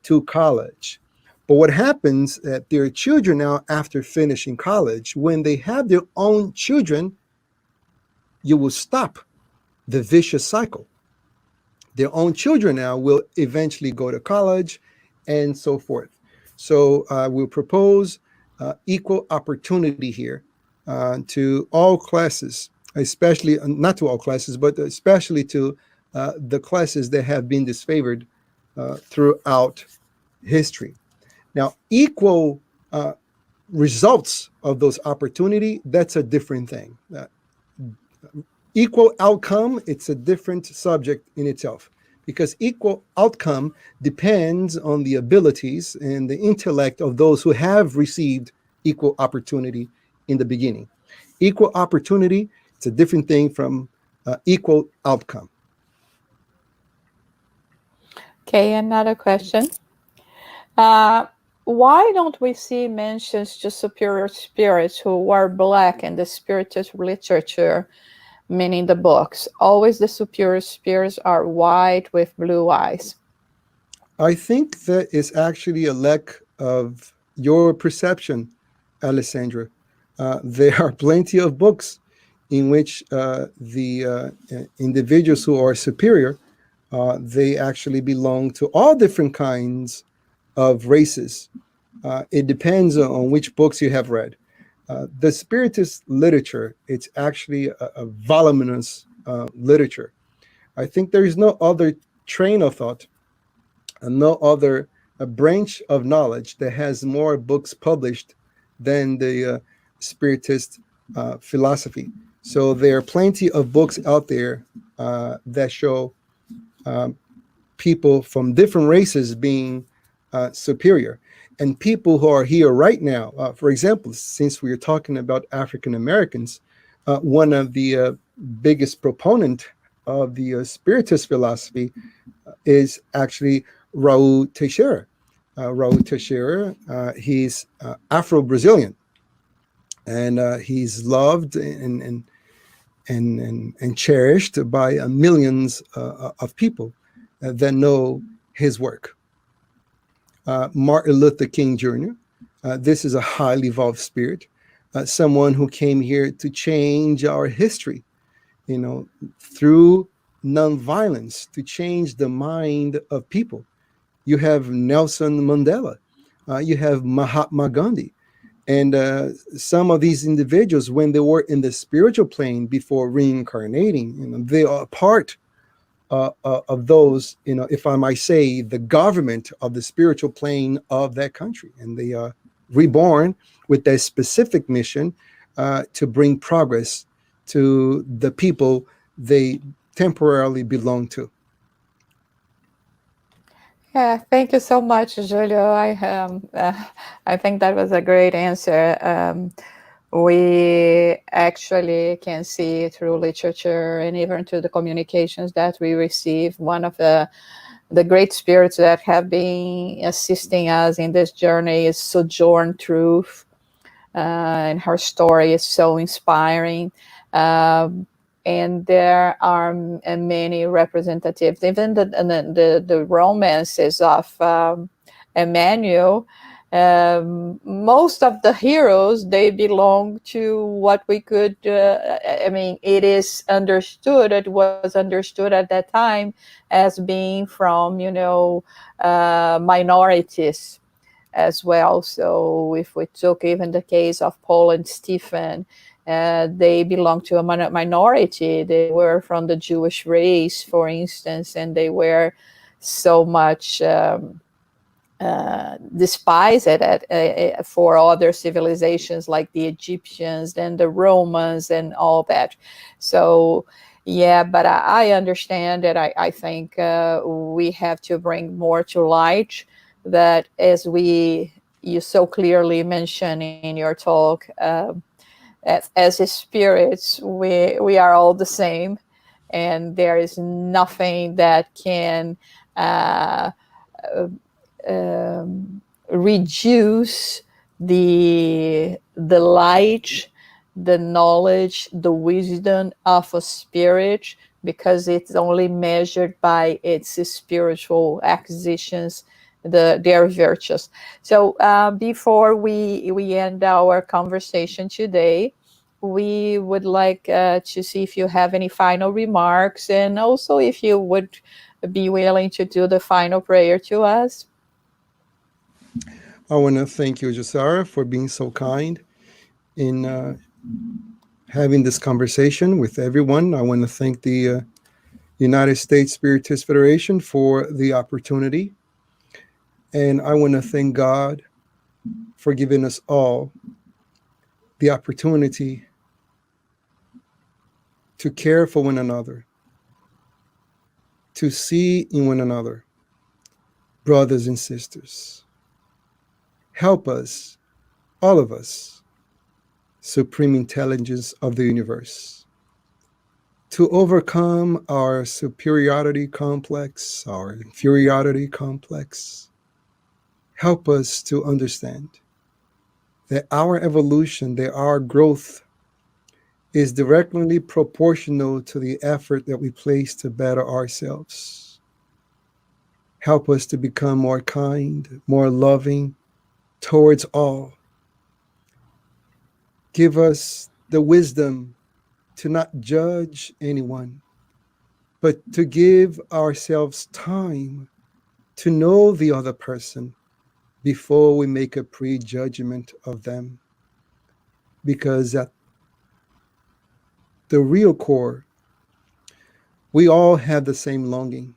to college. But what happens that their children now, after finishing college, when they have their own children, you will stop the vicious cycle. Their own children now will eventually go to college and so forth. So we'll propose equal opportunity here to all classes, especially, not to all classes, but especially to the classes that have been disfavored throughout history. Now, equal results of those opportunity, that's a different thing. Equal outcome, it's a different subject in itself, because equal outcome depends on the abilities and the intellect of those who have received equal opportunity in the beginning. Equal opportunity, it's a different thing from equal outcome. Okay, another question. Why don't we see mentions to superior spirits who were Black in the Spiritist literature, meaning the books? Always the superior spirits are white with blue eyes. I think that is actually a lack of your perception, Alessandra. There are plenty of books in which the individuals who are superior, they actually belong to all different kinds of races. It depends on which books you have read. The Spiritist literature, it's actually a voluminous literature. I think there is no other train of thought, and no other branch of knowledge that has more books published than the Spiritist philosophy. So there are plenty of books out there that show people from different races being superior. And people who are here right now, for example, since we are talking about African Americans, one of the biggest proponent of the Spiritist philosophy is actually Raul Teixeira. Raul Teixeira, he's Afro-Brazilian, and he's loved and cherished by millions of people that know his work. Martin Luther King Jr., this is a highly evolved spirit, someone who came here to change our history, through nonviolence, to change the mind of people. You have Nelson Mandela, you have Mahatma Gandhi, and some of these individuals, when they were in the spiritual plane before reincarnating, they are part of those, if I might say, the government of the spiritual plane of that country. And they are reborn with that specific mission to bring progress to the people they temporarily belong to. Yeah, thank you so much, Julio. I think that was a great answer. We actually can see through literature and even through the communications that we receive, one of the great spirits that have been assisting us in this journey is Sojourn Truth, and her story is so inspiring. And there are many representatives, even the romances of Emmanuel. Most of the heroes, they belong to what we could, it is understood, it was understood at that time as being from, minorities as well. So if we took even the case of Paul and Stephen, they belong to a minority. They were from the Jewish race, for instance, and they were so much despised for other civilizations like the Egyptians and the Romans and all that. So, yeah, but I understand that I think we have to bring more to light that, as you so clearly mentioned in your talk, as spirits, we are all the same, and there is nothing that can reduce the light, the knowledge, the wisdom of a spirit, because it's only measured by its spiritual acquisitions, their virtues. So before we end our conversation today, we would like to see if you have any final remarks, and also if you would be willing to do the final prayer to us. I want to thank you, Jasara, for being so kind in having this conversation with everyone. I want to thank the United States Spiritist Federation for the opportunity. And I want to thank God for giving us all the opportunity to care for one another, to see in one another brothers and sisters. Help us, all of us, supreme intelligence of the universe, to overcome our superiority complex, our inferiority complex. Help us to understand that our evolution, that our growth is directly proportional to the effort that we place to better ourselves. Help us to become more kind, more loving towards all. Give us the wisdom to not judge anyone, but to give ourselves time to know the other person before we make a prejudgment of them. Because at the real core, we all have the same longing,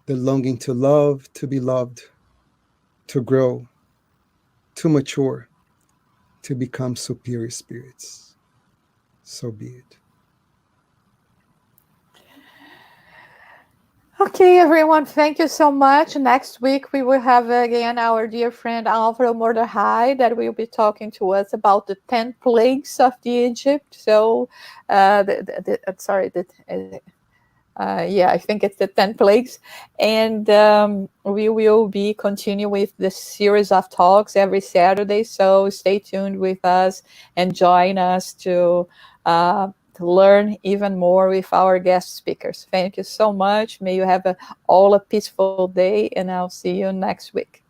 the longing to love, to be loved, to grow, to mature, to become superior spirits. So be it. Okay, everyone, thank you so much. Next week, we will have again our dear friend Alvaro Mordecai that will be talking to us about the 10 plagues of the Egypt. So, Yeah, I think it's the 10 plagues. And we will be continue with the series of talks every Saturday. So stay tuned with us and join us to learn even more with our guest speakers. Thank you so much. May you have all a peaceful day, and I'll see you next week.